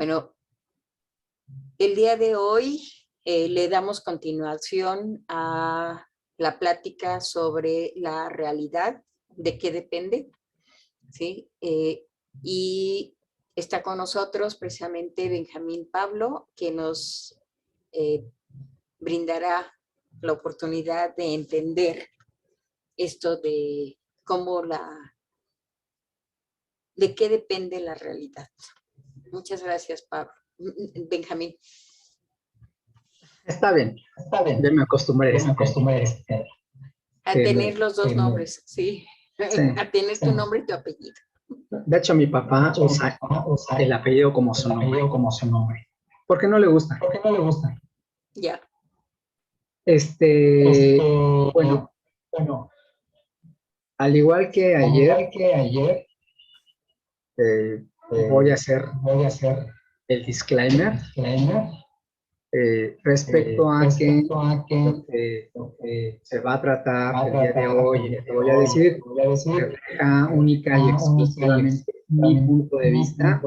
Bueno, el día de hoy le damos continuación a la plática sobre la realidad, de qué depende, ¿sí? Y está con nosotros precisamente Benjamín Pablo, que nos brindará la oportunidad de entender esto de cómo de qué depende la realidad. Muchas gracias, Pablo. Benjamín. Está bien, ya me acostumbré. A tener los dos nombres, sí. A tener tu nombre y tu apellido. De hecho, mi papá usa el apellido como su nombre. ¿Por qué no le gusta? Ya. Bueno, al igual que ayer, voy a hacer el disclaimer respecto a que se va a tratar el día de hoy, y te voy a decir, refleja única y exclusivamente mi punto de vista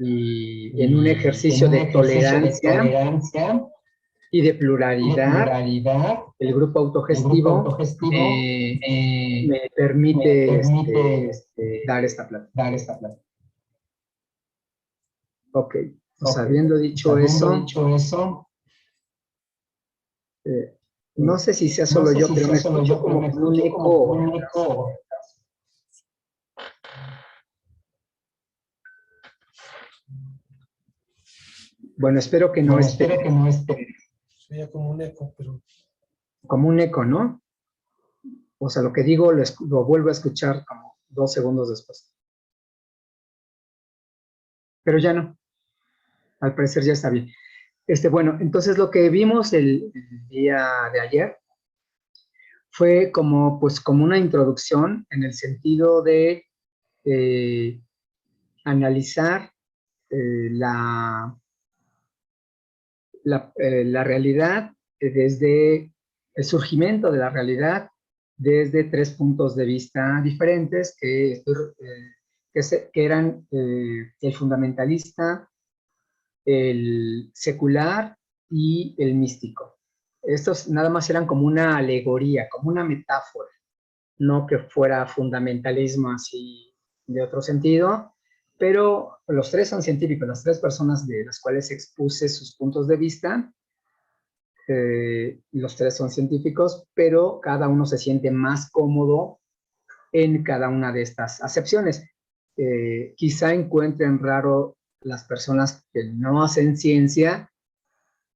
y en un ejercicio de tolerancia y de pluralidad, el grupo autogestivo me permite dar esta plática. Ok, pues habiendo dicho eso, no sé si sea solo yo, pero me escucho como un eco. Bueno, espero que no esté. Sería como un eco, pero... Como un eco, ¿no? O sea, lo que digo lo vuelvo a escuchar como 2 segundos después. Pero ya no. Al parecer ya está bien. Bueno, entonces lo que vimos el día de ayer fue como una introducción en el sentido de analizar la realidad desde el surgimiento de la realidad desde 3 puntos de vista diferentes que eran el fundamentalista, el secular y el místico. Estos nada más eran como una alegoría, como una metáfora, no que fuera fundamentalismo así de otro sentido, pero los 3 son científicos, las 3 personas de las cuales expuse sus puntos de vista, los 3 son científicos, pero cada uno se siente más cómodo en cada una de estas acepciones. Quizá encuentren raro las personas que no hacen ciencia,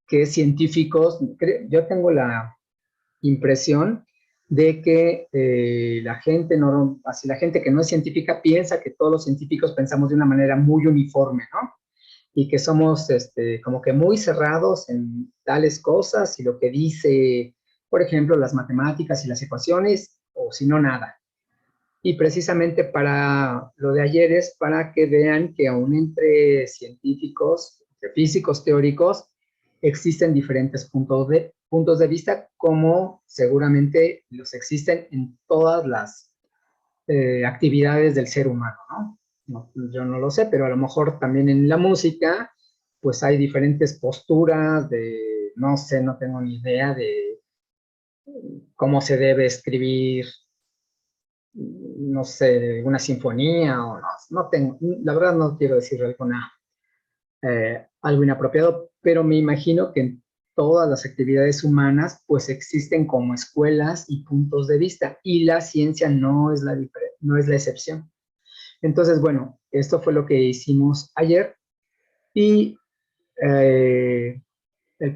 que científicos, yo tengo la impresión de que la gente que no es científica piensa que todos los científicos pensamos de una manera muy uniforme, ¿no? Y que somos como que muy cerrados en tales cosas y lo que dice, por ejemplo, las matemáticas y las ecuaciones, o si no, nada. Y precisamente para lo de ayer es para que vean que aún entre científicos, entre físicos teóricos, existen diferentes puntos de vista, como seguramente los existen en todas las actividades del ser humano, ¿no? No, yo no lo sé, pero a lo mejor también en la música, pues hay diferentes posturas no sé, no tengo ni idea de cómo se debe escribir, no sé, una sinfonía, o no tengo, la verdad no quiero decir algo inapropiado, pero me imagino que en todas las actividades humanas, pues existen como escuelas y puntos de vista, y la ciencia no es la excepción. Entonces, bueno, esto fue lo que hicimos ayer, y el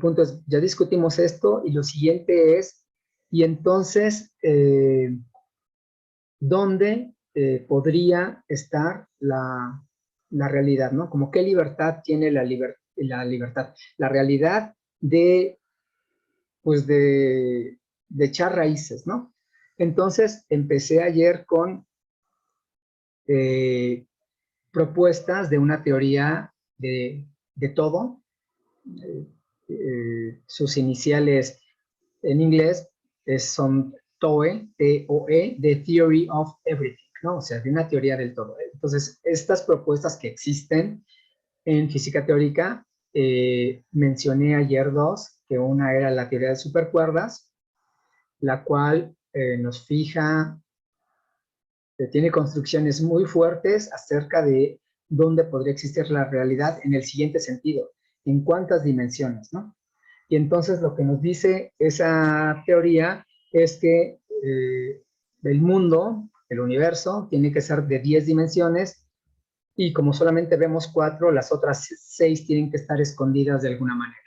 punto es, ya discutimos esto, y lo siguiente es, y entonces, ¿dónde podría estar la realidad, ¿no? Como qué libertad tiene la libertad, la realidad pues de echar raíces, ¿no? Entonces, empecé ayer con propuestas de una teoría de todo, sus iniciales en inglés son TOE, T-O-E, The Theory of Everything, ¿no? O sea, de una teoría del todo. Entonces, estas propuestas que existen En física teórica mencioné ayer dos, que una era la teoría de supercuerdas, la cual nos fija, tiene construcciones muy fuertes acerca de dónde podría existir la realidad en el siguiente sentido, en cuántas dimensiones, ¿no? Y entonces lo que nos dice esa teoría es que el mundo, el universo, tiene que ser de 10 dimensiones y como solamente vemos 4, las otras 6 tienen que estar escondidas de alguna manera.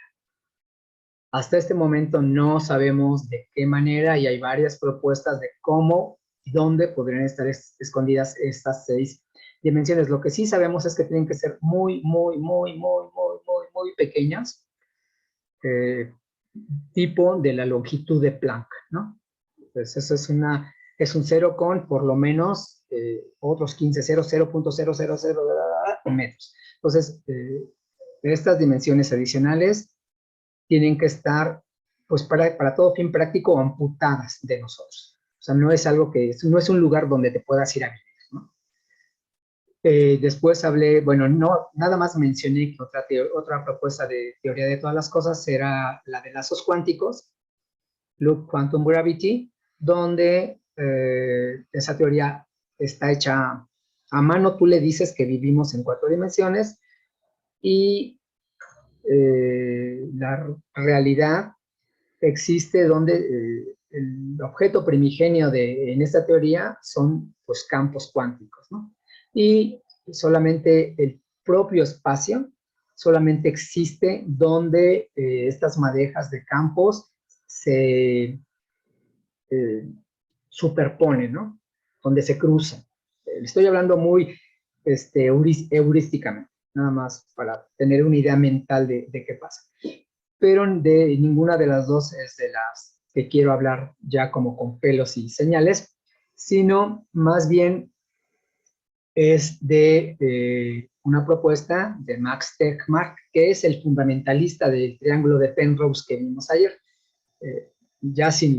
Hasta este momento no sabemos de qué manera y hay varias propuestas de cómo y dónde podrían estar escondidas estas 6 dimensiones. Lo que sí sabemos es que tienen que ser muy pequeñas, tipo de la longitud de Planck, ¿no? Entonces eso es un 0 con por lo menos otros 15 ceros, 0.000 metros. Entonces, estas dimensiones adicionales tienen que estar, pues para todo fin práctico, amputadas de nosotros. O sea, no es algo que, no es un lugar donde te puedas ir a vivir, ¿no? Después hablé, bueno, no, nada más mencioné que otra propuesta de teoría de todas las cosas era la de lazos cuánticos, Loop Quantum Gravity, donde esa teoría está hecha a mano. Tú le dices que vivimos en 4 dimensiones y la realidad existe donde el objeto primigenio en esta teoría son pues campos cuánticos, ¿no? Y solamente el propio espacio solamente existe donde estas madejas de campos se superponen, ¿no? Donde se cruzan. Estoy hablando muy heurísticamente, nada más para tener una idea mental de qué pasa. Pero de ninguna de las dos es de las que quiero hablar ya como con pelos y señales, sino más bien es de una propuesta de Max Tegmark, que es el fundamentalista del triángulo de Penrose que vimos ayer. Ya sin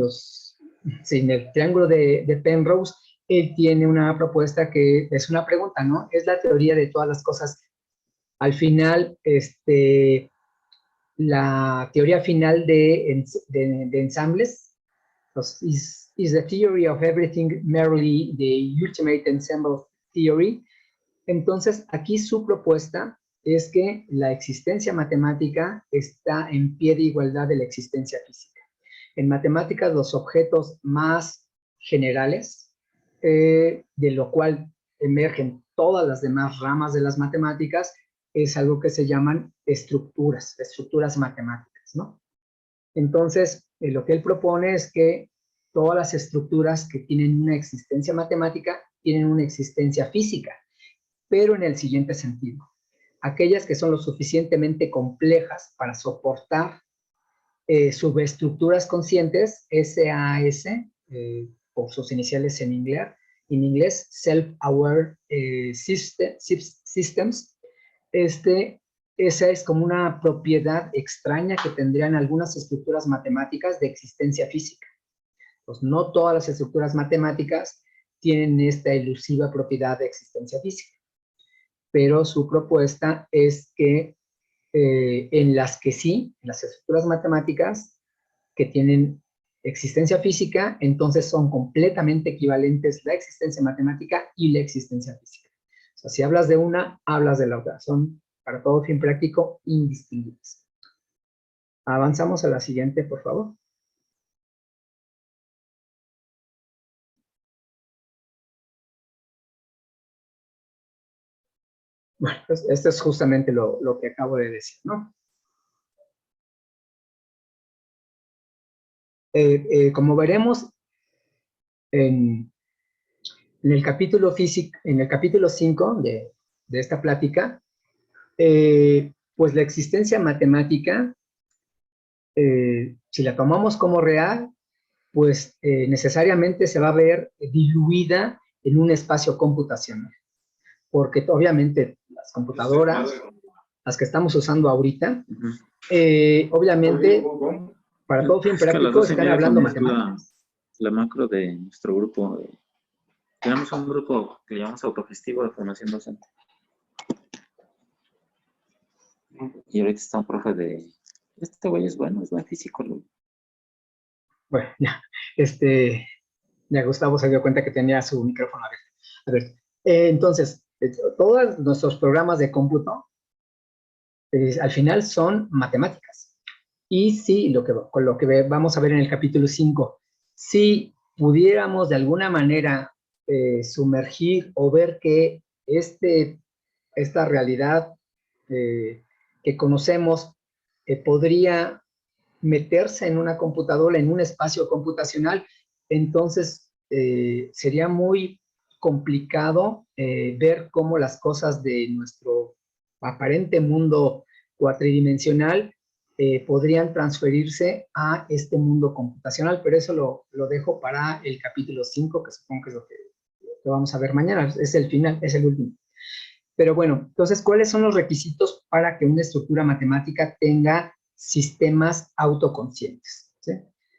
el triángulo de Penrose, él tiene una propuesta que es una pregunta, ¿no? Es la teoría de todas las cosas. Al final, la teoría final de ensambles, is the theory of everything merely the ultimate ensemble theory. Entonces, aquí su propuesta es que la existencia matemática está en pie de igualdad de la existencia física. En matemáticas, los objetos más generales, de lo cual emergen todas las demás ramas de las matemáticas, es algo que se llaman estructuras matemáticas, ¿no? Entonces, lo que él propone es que todas las estructuras que tienen una existencia matemática tienen una existencia física, pero en el siguiente sentido. Aquellas que son lo suficientemente complejas para soportar subestructuras conscientes, SAS, por sus iniciales en inglés Self-Aware Systems, esa es como una propiedad extraña que tendrían algunas estructuras matemáticas de existencia física. Pues no todas las estructuras matemáticas tienen esta elusiva propiedad de existencia física, pero su propuesta es que en las que sí, en las estructuras matemáticas que tienen existencia física, entonces son completamente equivalentes la existencia matemática y la existencia física. O sea, si hablas de una, hablas de la otra. Son, para todo fin práctico, indistinguibles. Avanzamos a la siguiente, por favor. Bueno, pues esto es justamente lo que acabo de decir, ¿no? Como veremos en el capítulo 5 de esta plática, pues la existencia matemática, si la tomamos como real, pues necesariamente se va a ver diluida en un espacio computacional. Porque obviamente las computadoras, las que estamos usando ahorita, obviamente, para todo fin práctico, están hablando matemáticas. La macro de nuestro grupo. Tenemos un grupo que llamamos autogestivo de formación docente. Y ahorita está un profe de... Este güey es buen físico. Bueno, ya, ya Gustavo se dio cuenta que tenía su micrófono abierto. A ver, entonces, todos nuestros programas de cómputo, al final son matemáticas. Y sí, con lo que vamos a ver en el capítulo 5, si pudiéramos de alguna manera sumergir o ver que esta realidad que conocemos podría meterse en una computadora, en un espacio computacional, entonces sería muy complicado ver cómo las cosas de nuestro aparente mundo cuatridimensional podrían transferirse a este mundo computacional, pero eso lo dejo para el capítulo 5, que supongo que es lo que vamos a ver mañana, es el final, es el último. Pero bueno, entonces, ¿cuáles son los requisitos para que una estructura matemática tenga sistemas autoconscientes? ¿Sí?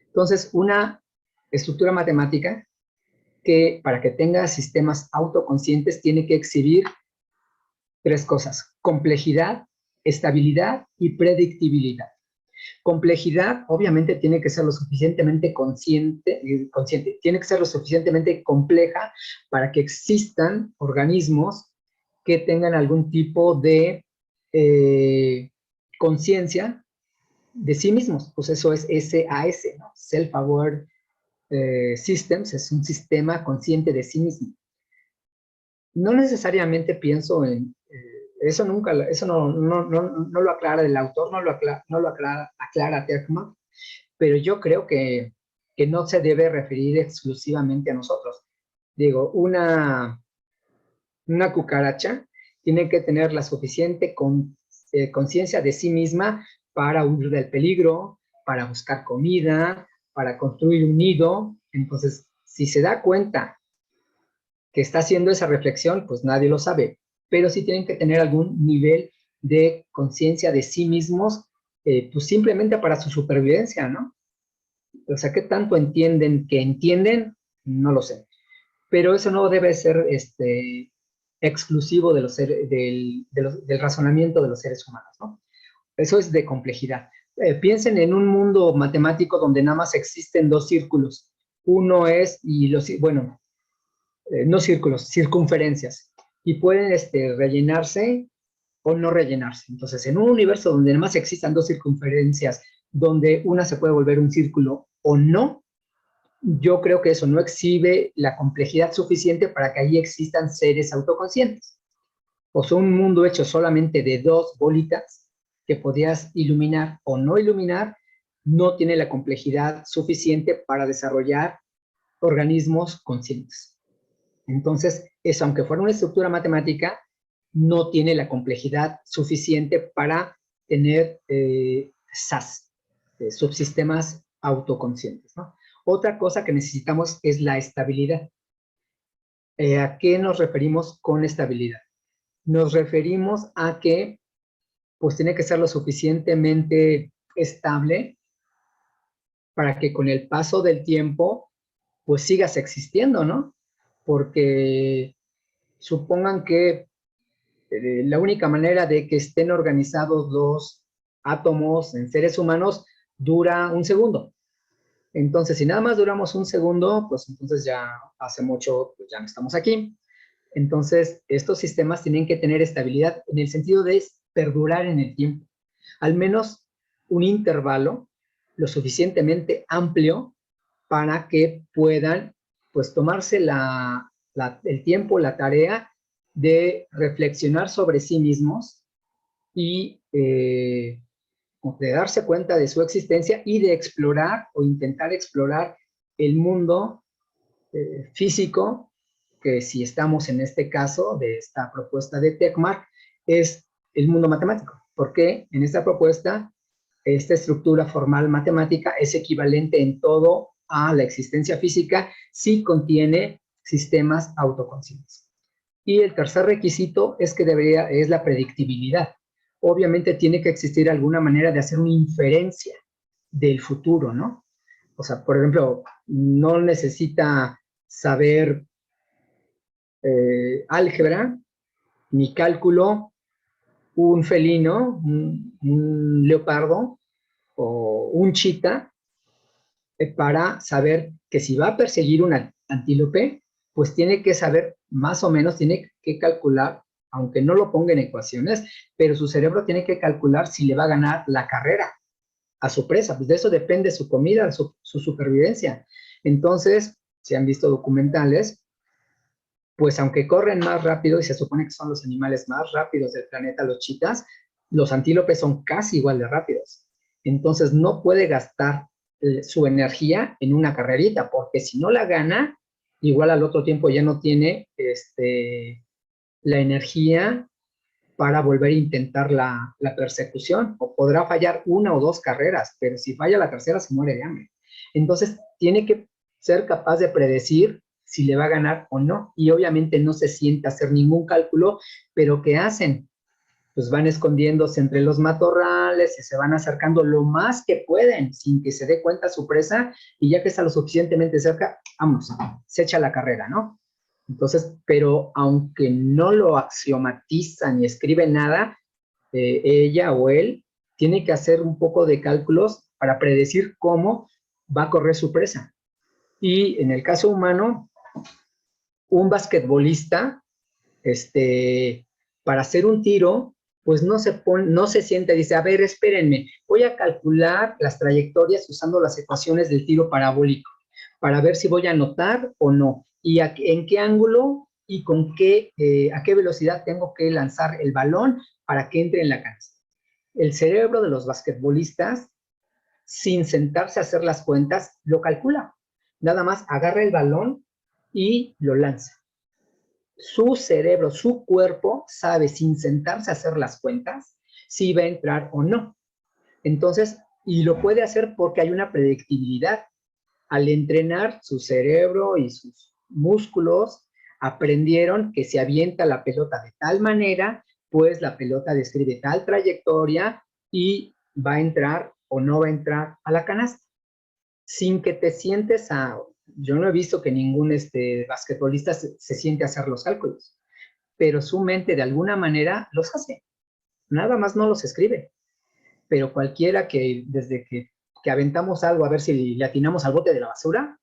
Entonces, una estructura matemática que para que tenga sistemas autoconscientes tiene que exhibir tres cosas: complejidad, estabilidad y predictibilidad. Complejidad, obviamente, tiene que ser lo suficientemente consciente, tiene que ser lo suficientemente compleja para que existan organismos que tengan algún tipo de conciencia de sí mismos. Pues eso es SAS, ¿no? Self-Aware Systems, es un sistema consciente de sí mismo. No necesariamente pienso en... eso no lo aclara el autor, no lo aclara Tekmark, pero yo creo que no se debe referir exclusivamente a nosotros. Digo, una cucaracha tiene que tener la suficiente conciencia de sí misma para huir del peligro, para buscar comida, para construir un nido. Entonces, si se da cuenta que está haciendo esa reflexión, pues nadie lo sabe, pero sí tienen que tener algún nivel de conciencia de sí mismos, pues simplemente para su supervivencia, ¿no? O sea, ¿qué tanto entienden que entienden? No lo sé. Pero eso no debe ser exclusivo de del razonamiento de los seres humanos, ¿no? Eso es de complejidad. Piensen en un mundo matemático donde nada más existen dos círculos. Uno es, bueno, no círculos, circunferencias. Y pueden rellenarse o no rellenarse. Entonces, en un universo donde nada más existan dos circunferencias, donde una se puede volver un círculo o no, yo creo que eso no exhibe la complejidad suficiente para que ahí existan seres autoconscientes. O sea, un mundo hecho solamente de dos bolitas que podías iluminar o no iluminar, no tiene la complejidad suficiente para desarrollar organismos conscientes. Entonces, eso, aunque fuera una estructura matemática, no tiene la complejidad suficiente para tener SAS, subsistemas autoconscientes, ¿no? Otra cosa que necesitamos es la estabilidad. ¿A qué nos referimos con estabilidad? Nos referimos a que pues tiene que ser lo suficientemente estable para que con el paso del tiempo pues sigas existiendo, ¿no? Porque supongan que la única manera de que estén organizados los átomos en seres humanos dura un segundo. Entonces, si nada más duramos un segundo, pues entonces ya hace mucho, pues ya no estamos aquí. Entonces, estos sistemas tienen que tener estabilidad en el sentido de perdurar en el tiempo. Al menos un intervalo lo suficientemente amplio para que puedan, pues, tomarse el tiempo, la tarea de reflexionar sobre sí mismos y de darse cuenta de su existencia y de explorar o intentar explorar el mundo físico, que si estamos en este caso de esta propuesta de Tekmark, es el mundo matemático. Porque en esta propuesta, esta estructura formal matemática es equivalente en todo a la existencia física si contiene sistemas autoconscientes. Y el tercer requisito es que es la predictibilidad. Obviamente tiene que existir alguna manera de hacer una inferencia del futuro, ¿no? O sea, por ejemplo, no necesita saber álgebra ni cálculo un felino, un leopardo o un chita, para saber que si va a perseguir un antílope, pues tiene que saber más o menos, tiene que calcular, aunque no lo ponga en ecuaciones, pero su cerebro tiene que calcular si le va a ganar la carrera a su presa. Pues de eso depende su comida, su supervivencia. Entonces, si han visto documentales, pues aunque corren más rápido y se supone que son los animales más rápidos del planeta, los chitas, los antílopes son casi igual de rápidos. Entonces no puede gastar su energía en una carrerita, porque si no la gana, igual al otro tiempo ya no tiene la energía para volver a intentar la persecución, o podrá fallar una o dos carreras, pero si falla la tercera se muere de hambre. Entonces tiene que ser capaz de predecir si le va a ganar o no, y obviamente no se siente a hacer ningún cálculo, pero ¿qué hacen? Pues van escondiéndose entre los matorrales y se van acercando lo más que pueden, sin que se dé cuenta su presa, y ya que está lo suficientemente cerca, vamos, se echa la carrera, ¿no? Entonces, pero aunque no lo axiomatiza ni escribe nada, ella o él tiene que hacer un poco de cálculos para predecir cómo va a correr su presa. Y en el caso humano, un basquetbolista, para hacer un tiro, pues no se sienta y dice, a ver, espérenme, voy a calcular las trayectorias usando las ecuaciones del tiro parabólico para ver si voy a anotar o no, y en qué ángulo y a qué velocidad tengo que lanzar el balón para que entre en la canasta. El cerebro de los basquetbolistas, sin sentarse a hacer las cuentas, lo calcula. Nada más agarra el balón y lo lanza. Su cerebro, su cuerpo sabe, sin sentarse a hacer las cuentas, si va a entrar o no. Entonces, y lo puede hacer porque hay una predictibilidad. Al entrenar su cerebro y sus músculos, aprendieron que si avienta la pelota de tal manera, pues la pelota describe tal trayectoria y va a entrar o no va a entrar a la canasta. Sin que te sientes a... Yo no he visto que ningún basquetbolista se siente a hacer los cálculos, pero su mente de alguna manera los hace. Nada más no los escribe. Pero cualquiera que desde que aventamos algo a ver si le atinamos al bote de la basura,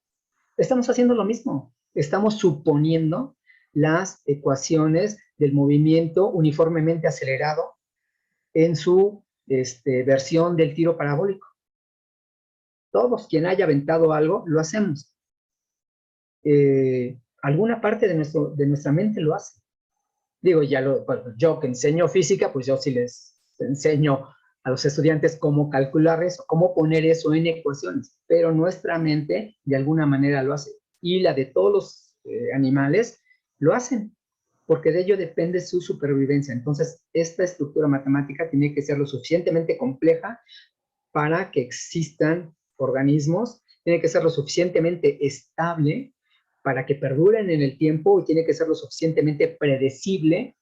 estamos haciendo lo mismo. Estamos suponiendo las ecuaciones del movimiento uniformemente acelerado en su versión del tiro parabólico. Todos, quien haya aventado algo, lo hacemos. Alguna parte de nuestra mente lo hace. Digo, yo que enseño física, pues yo sí les enseño a los estudiantes cómo calcular eso, cómo poner eso en ecuaciones, pero nuestra mente de alguna manera lo hace. Y la de todos los animales lo hacen, porque de ello depende su supervivencia. Entonces, esta estructura matemática tiene que ser lo suficientemente compleja para que existan organismos, tiene que ser lo suficientemente estable para que perduren en el tiempo, y tiene que ser lo suficientemente predecible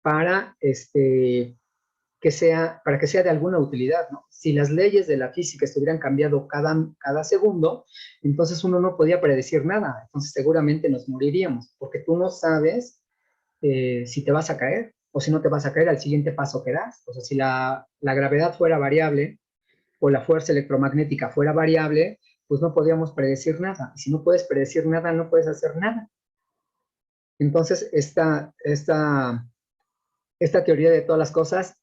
para que sea de alguna utilidad, ¿no? Si las leyes de la física estuvieran cambiando cada segundo, entonces uno no podía predecir nada, entonces seguramente nos moriríamos, porque tú no sabes si te vas a caer o si no te vas a caer al siguiente paso que das. O sea, si la gravedad fuera variable o la fuerza electromagnética fuera variable, pues no podríamos predecir nada. Y si no puedes predecir nada, no puedes hacer nada. Entonces, esta teoría de todas las cosas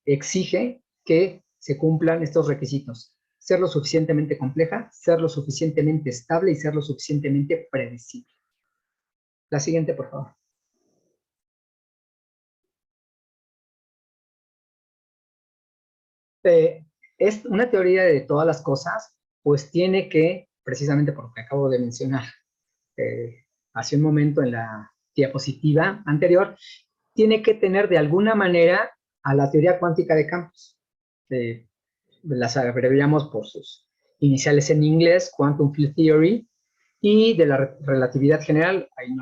exige que se cumplan estos requisitos: ser lo suficientemente compleja, ser lo suficientemente estable y ser lo suficientemente predecible. La siguiente, por favor. Es una teoría de todas las cosas, pues tiene que, precisamente por lo que acabo de mencionar hace un momento en la diapositiva anterior, tiene que tener de alguna manera a la teoría cuántica de campos. Las abreviamos por sus iniciales en inglés, Quantum Field Theory, y de la relatividad general, ahí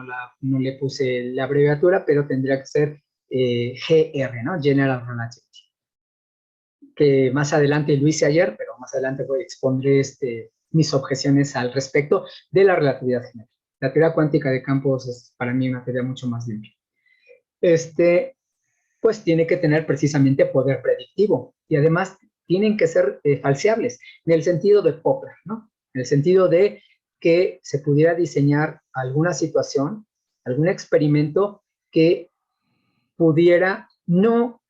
no le puse la abreviatura, pero tendría que ser GR, ¿no? General Relativity. Que más adelante lo hice ayer, pero más adelante expondré mis objeciones al respecto de la relatividad general. La teoría cuántica de campos es para mí una teoría mucho más limpia. pues tiene que tener precisamente poder predictivo. Y además tienen que ser falseables, en el sentido de Popper, ¿no? En el sentido de que se pudiera diseñar alguna situación, algún experimento que pudiera no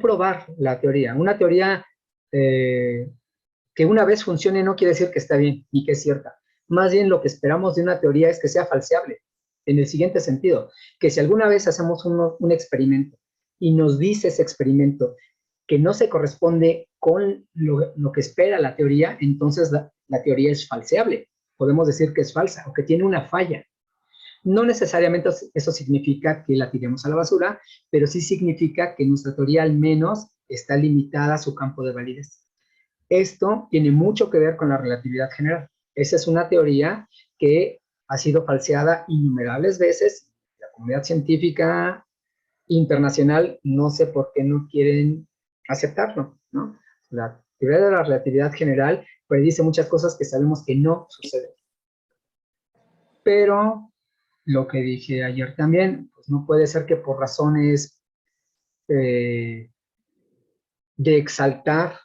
probar la teoría. Una teoría que una vez funcione no quiere decir que está bien ni que es cierta. Más bien lo que esperamos de una teoría es que sea falseable, en el siguiente sentido, que si alguna vez hacemos un experimento y nos dice ese experimento que no se corresponde con lo que espera la teoría, entonces la teoría es falseable. Podemos decir que es falsa o que tiene una falla. No necesariamente eso significa que la tiremos a la basura, pero sí significa que nuestra teoría al menos está limitada a su campo de validez. Esto tiene mucho que ver con la relatividad general. Esa es una teoría que ha sido falseada innumerables veces. La comunidad científica internacional no sé por qué no quieren aceptarlo, ¿no? La teoría de la relatividad general predice muchas cosas que sabemos que no suceden. Pero lo que dije ayer también, pues no puede ser que por razones de exaltar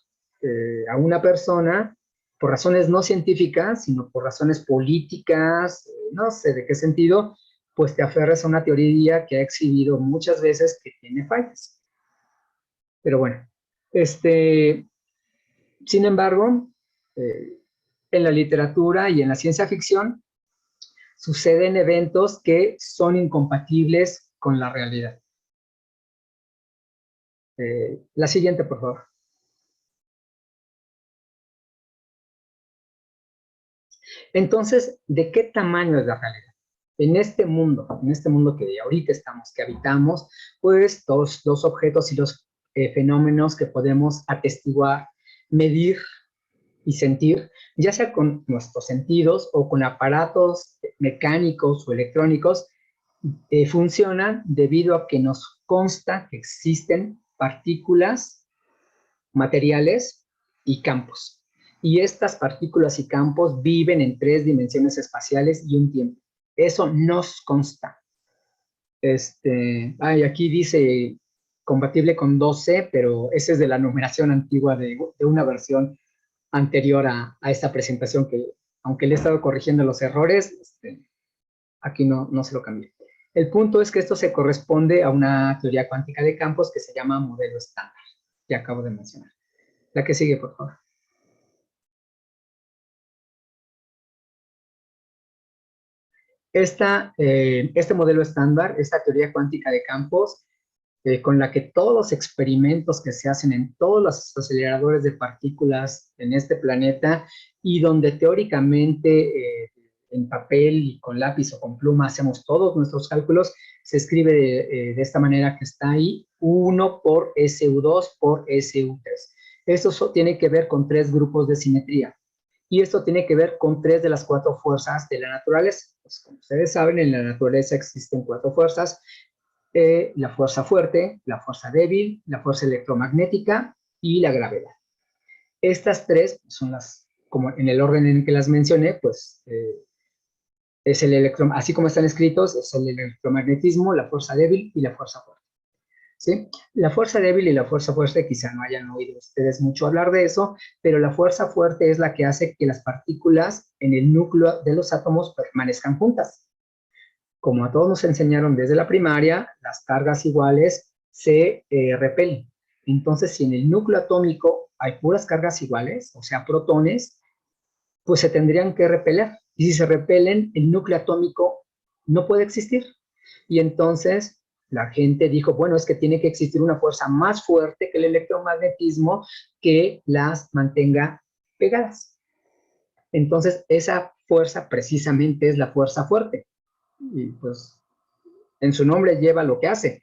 a una persona, por razones no científicas, sino por razones políticas, no sé de qué sentido, pues te aferres a una teoría que ha exhibido muchas veces que tiene fallas. Pero bueno, sin embargo, en la literatura y en la ciencia ficción, suceden eventos que son incompatibles con la realidad. La siguiente, por favor. Entonces, ¿de qué tamaño es la realidad? En este mundo que ahorita estamos, que habitamos, pues todos los objetos y los fenómenos que podemos atestiguar, medir y sentir, ya sea con nuestros sentidos o con aparatos mecánicos o electrónicos, funcionan debido a que nos consta que existen partículas, materiales y campos. Y estas partículas y campos viven en 3 dimensiones espaciales y un tiempo. Eso nos consta. Aquí dice compatible con 12, pero ese es de la numeración antigua de una versión anterior a esta presentación que, aunque le he estado corrigiendo los errores, aquí no se lo cambié. El punto es que esto se corresponde a una teoría cuántica de campos que se llama modelo estándar, que acabo de mencionar. La que sigue, por favor. Este modelo estándar, esta teoría cuántica de campos, con la que todos los experimentos que se hacen en todos los aceleradores de partículas en este planeta y donde teóricamente en papel y con lápiz o con pluma hacemos todos nuestros cálculos, se escribe de esta manera que está ahí, 1 por SU2 por SU3. Esto tiene que ver con 3 grupos de simetría. Y esto tiene que ver con 3 de las 4 fuerzas de la naturaleza. Pues, como ustedes saben, en la naturaleza existen 4 fuerzas. La fuerza fuerte, la fuerza débil, la fuerza electromagnética y la gravedad. Estas 3 son las, como en el orden en que las mencioné, pues es así como están escritos, es el electromagnetismo, la fuerza débil y la fuerza fuerte. ¿Sí? La fuerza débil y la fuerza fuerte, quizá no hayan oído ustedes mucho hablar de eso, pero la fuerza fuerte es la que hace que las partículas en el núcleo de los átomos permanezcan juntas. Como a todos nos enseñaron desde la primaria, las cargas iguales se repelen. Entonces, si en el núcleo atómico hay puras cargas iguales, o sea, protones, pues se tendrían que repeler. Y si se repelen, el núcleo atómico no puede existir. Y entonces la gente dijo, bueno, es que tiene que existir una fuerza más fuerte que el electromagnetismo que las mantenga pegadas. Entonces, esa fuerza precisamente es la fuerza fuerte. Y pues en su nombre lleva lo que hace.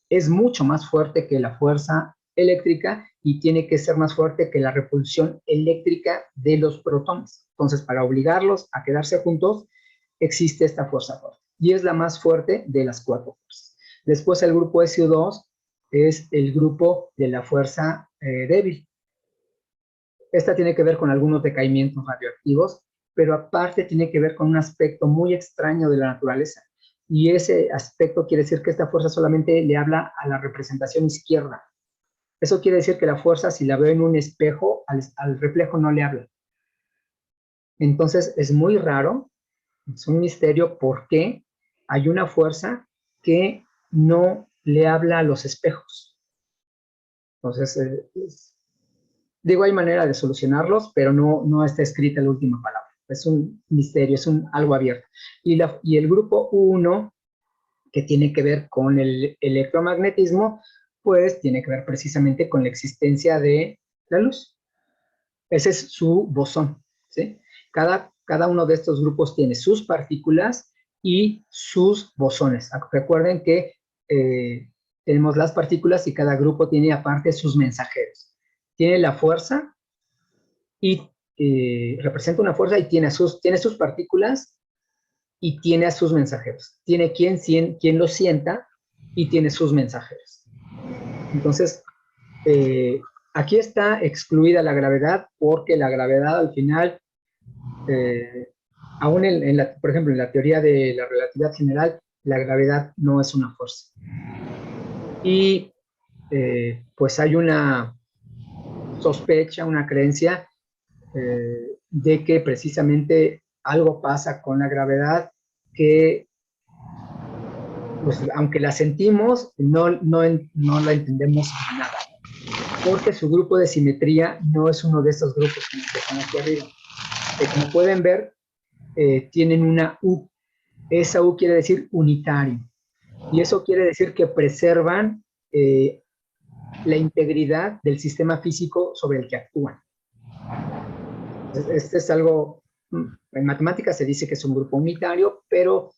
Es mucho más fuerte que la fuerza eléctrica y tiene que ser más fuerte que la repulsión eléctrica de los protones. Entonces, para obligarlos a quedarse juntos, existe esta fuerza fuerte. Y es la más fuerte de las 4 fuerzas. Después el grupo SU2 es el grupo de la fuerza débil. Esta tiene que ver con algunos decaimientos radioactivos, pero aparte tiene que ver con un aspecto muy extraño de la naturaleza. Y ese aspecto quiere decir que esta fuerza solamente le habla a la representación izquierda. Eso quiere decir que la fuerza, si la veo en un espejo, al reflejo no le habla. Entonces, es muy raro, es un misterio por qué hay una fuerza que no le habla a los espejos. Entonces, digo, hay manera de solucionarlos, pero no está escrita la última palabra. Es un misterio, es algo abierto. Y el grupo 1, que tiene que ver con el electromagnetismo, pues tiene que ver precisamente con la existencia de la luz. Ese es su bosón, ¿sí? Cada uno de estos grupos tiene sus partículas y sus bosones. Recuerden que tenemos las partículas y cada grupo tiene aparte sus mensajeros. Tiene la fuerza y representa una fuerza y tiene sus partículas y tiene a sus mensajeros. Tiene quien lo sienta y tiene sus mensajeros. Entonces, aquí está excluida la gravedad porque la gravedad al final, aún por ejemplo, en la teoría de la relatividad general, la gravedad no es una fuerza. Y pues hay una sospecha, una creencia de que precisamente algo pasa con la gravedad que, pues, aunque la sentimos, no la entendemos nada. Porque su grupo de simetría no es uno de estos grupos que están aquí arriba. Como pueden ver, tienen una U. Esa U quiere decir unitario. Y eso quiere decir que preservan la integridad del sistema físico sobre el que actúan. Este es algo, en matemáticas se dice que es un grupo unitario, pero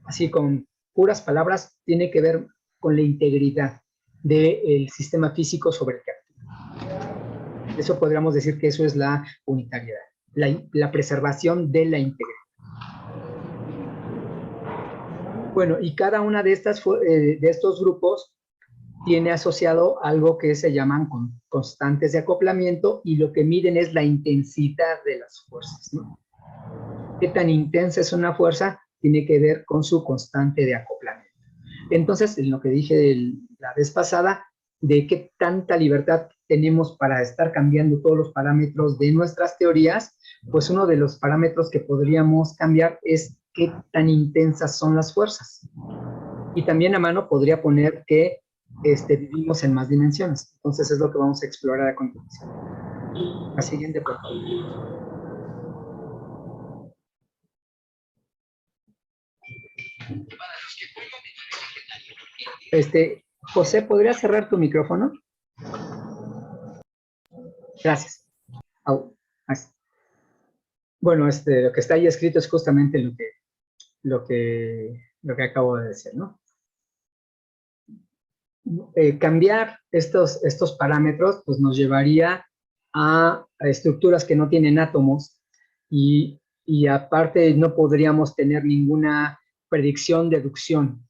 así con puras palabras tiene que ver con la integridad del sistema físico sobre el que actúa. Eso podríamos decir que eso es la unitariedad, la preservación de la integridad. Bueno, y cada una de estos grupos tiene asociado algo que se llaman constantes de acoplamiento, y lo que miden es la intensidad de las fuerzas, ¿no? Qué tan intensa es una fuerza tiene que ver con su constante de acoplamiento. Entonces, en lo que dije la vez pasada, de qué tanta libertad tenemos para estar cambiando todos los parámetros de nuestras teorías, pues uno de los parámetros que podríamos cambiar es qué tan intensas son las fuerzas. Y también a mano podría poner que vivimos en más dimensiones. Entonces es lo que vamos a explorar a continuación. La siguiente, por favor. José, ¿podrías cerrar tu micrófono? Gracias. Bueno, lo que está ahí escrito es justamente lo que acabo de decir, ¿no? Cambiar estos parámetros pues nos llevaría a estructuras que no tienen átomos y aparte no podríamos tener ninguna predicción, deducción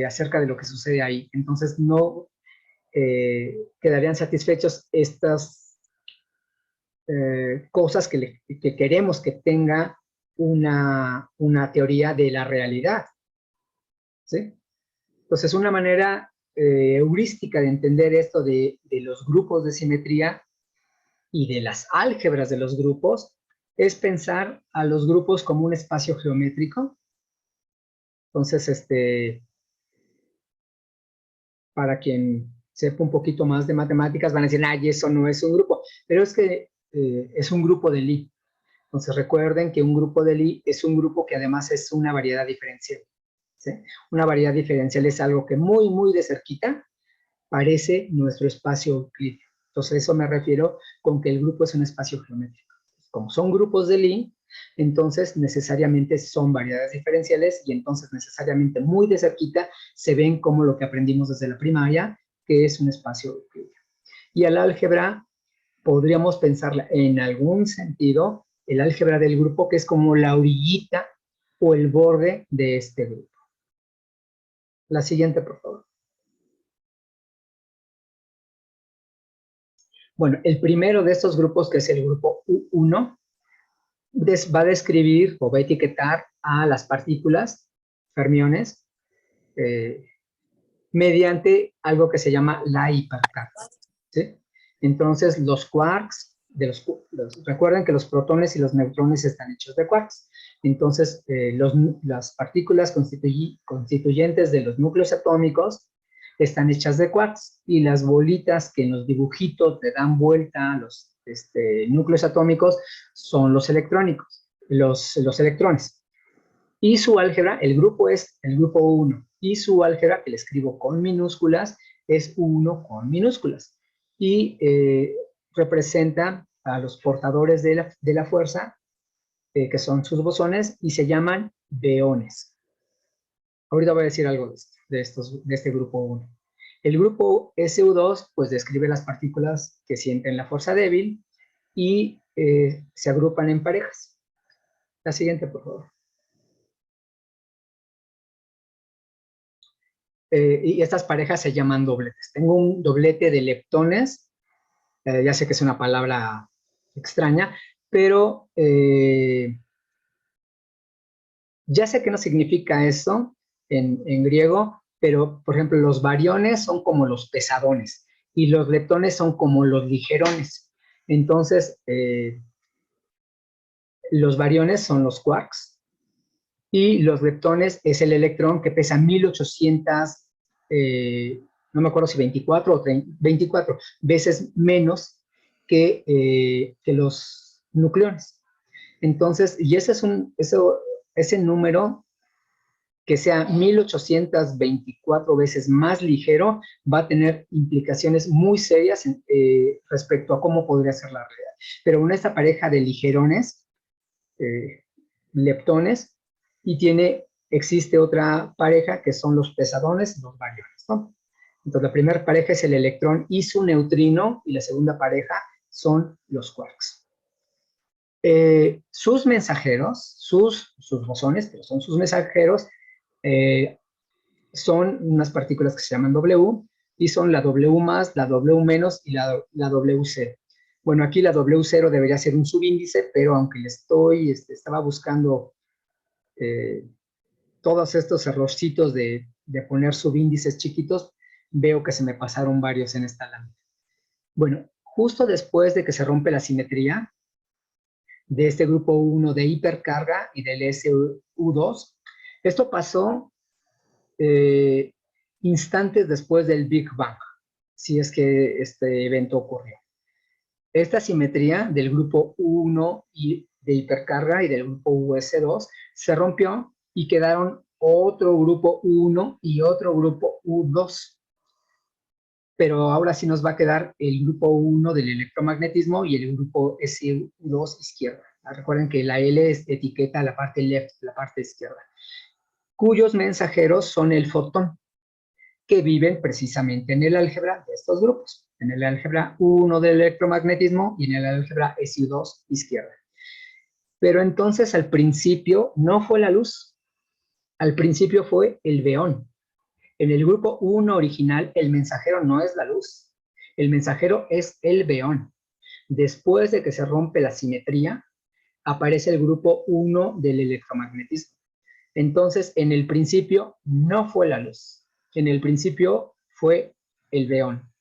acerca de lo que sucede ahí. Entonces no quedarían satisfechos estas cosas que queremos que tenga una teoría de la realidad, ¿sí? Entonces una manera heurística de entender esto de los grupos de simetría y de las álgebras de los grupos es pensar a los grupos como un espacio geométrico. Entonces, para quien sepa un poquito más de matemáticas van a decir, ay, eso no es un grupo, pero es que es un grupo de Lie. Entonces recuerden que un grupo de Lie es un grupo que además es una variedad diferencial, ¿sí? Una variedad diferencial es algo que muy, muy de cerquita parece nuestro espacio euclídeo. Entonces, eso me refiero con que el grupo es un espacio geométrico. Como son grupos de Lie, entonces necesariamente son variedades diferenciales y entonces necesariamente muy de cerquita se ven como lo que aprendimos desde la primaria, que es un espacio euclídeo. Y al álgebra podríamos pensarla en algún sentido, el álgebra del grupo, que es como la orillita o el borde de este grupo. La siguiente, por favor. Bueno, el primero de estos grupos, que es el grupo U1, va a describir o va a etiquetar a las partículas, fermiones, mediante algo que se llama la hipercarga, ¿sí? Entonces, los quarks, recuerden que los protones y los neutrones están hechos de quarks. Entonces, las partículas constituyentes de los núcleos atómicos están hechas de quarks, y las bolitas que en los dibujitos le dan vuelta a los núcleos atómicos son los electrónicos, los electrones. Y su álgebra, el grupo es el grupo 1, y su álgebra, que le escribo con minúsculas, es 1 con minúsculas. Y representa a los portadores de la fuerza, que son sus bosones, y se llaman beones. Ahorita voy a decir algo de este grupo 1. El grupo SU2, pues describe las partículas que sienten la fuerza débil y se agrupan en parejas. La siguiente, por favor. Y estas parejas se llaman dobletes. Tengo un doblete de leptones, ya sé que es una palabra extraña, pero ya sé que no significa eso en griego, pero por ejemplo los bariones son como los pesadones y los leptones son como los ligerones. Entonces, los bariones son los quarks y los leptones es el electrón que pesa 1800, no me acuerdo si 24 o 24 veces menos que los nucleones. Entonces, y ese número que sea 1824 veces más ligero va a tener implicaciones muy serias respecto a cómo podría ser la realidad. Pero en esta pareja de ligerones, leptones, y existe otra pareja que son los pesadones, los bariones, ¿no? Entonces la primera pareja es el electrón y su neutrino, y la segunda pareja son los quarks. Sus mensajeros, sus bosones, pero son sus mensajeros, son unas partículas que se llaman W, y son la W más, la W menos y la W0. Bueno, aquí la W0 debería ser un subíndice, pero aunque le estaba buscando todos estos errorcitos de poner subíndices chiquitos, veo que se me pasaron varios en esta lámina. Bueno, justo después de que se rompe la simetría de este grupo 1 de hipercarga y del SU2, esto pasó instantes después del Big Bang, si es que este evento ocurrió. Esta simetría del grupo 1 de hipercarga y del grupo US2 se rompió y quedaron otro grupo 1 y otro grupo U2. Pero ahora sí nos va a quedar el grupo 1 del electromagnetismo y el grupo SU2 izquierda. Recuerden que la L etiqueta la parte left, la parte izquierda, cuyos mensajeros son el fotón, que viven precisamente en el álgebra de estos grupos, en el álgebra 1 del electromagnetismo y en el álgebra SU2 izquierda. Pero entonces al principio no fue la luz, al principio fue el beón. En el grupo 1 original el mensajero no es la luz, el mensajero es el beón. Después de que se rompe la simetría, aparece el grupo 1 del electromagnetismo. Entonces, en el principio no fue la luz, en el principio fue el beón.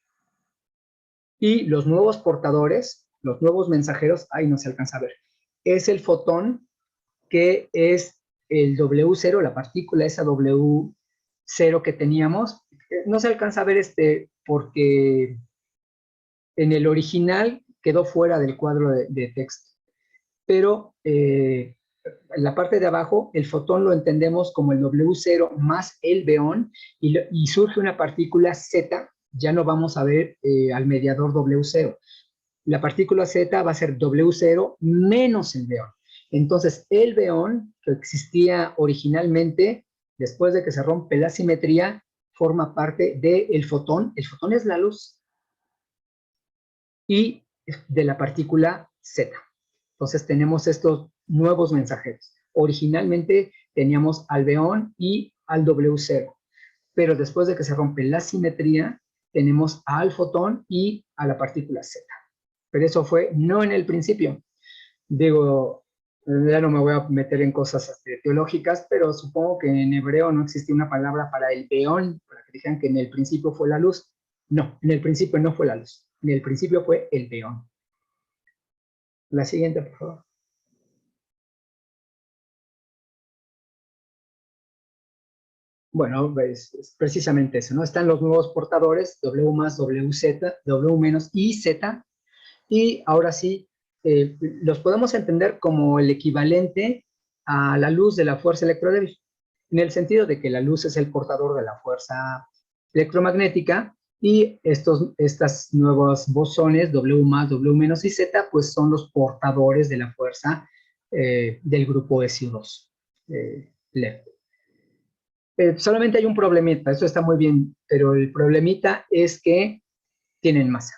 Y los nuevos portadores, los nuevos mensajeros, ahí no se alcanza a ver, es el fotón, que es el W0, la partícula esa W0 que teníamos. No se alcanza a ver porque en el original quedó fuera del cuadro de texto. Pero en la parte de abajo, el fotón lo entendemos como el W0 más el beón, y surge una partícula Z, ya no vamos a ver al mediador W0. La partícula Z va a ser W0 menos el beón. Entonces, el beón, que existía originalmente, después de que se rompe la simetría, forma parte del fotón. El fotón es la luz. Y de la partícula Z. Entonces, tenemos estos nuevos mensajeros. Originalmente teníamos al beón y al W0. Pero después de que se rompe la simetría, tenemos al fotón y a la partícula Z. Pero eso fue no en el principio. Digo, Ya no me voy a meter en cosas teológicas, pero supongo que en hebreo no existe una palabra para el beón, para que digan que en el principio fue la luz. No, en el principio no fue la luz. En el principio fue el beón. La siguiente, por favor. Bueno, es precisamente eso, ¿no? Están los nuevos portadores, W más WZ, W menos IZ, y ahora sí, los podemos entender como el equivalente a la luz de la fuerza electrodébil, en el sentido de que la luz es el portador de la fuerza electromagnética, y estas nuevos bosones, W más, W menos y Z, pues son los portadores de la fuerza del grupo SU2, LEF. Solamente hay un problemita, eso está muy bien, pero el problemita es que tienen masa.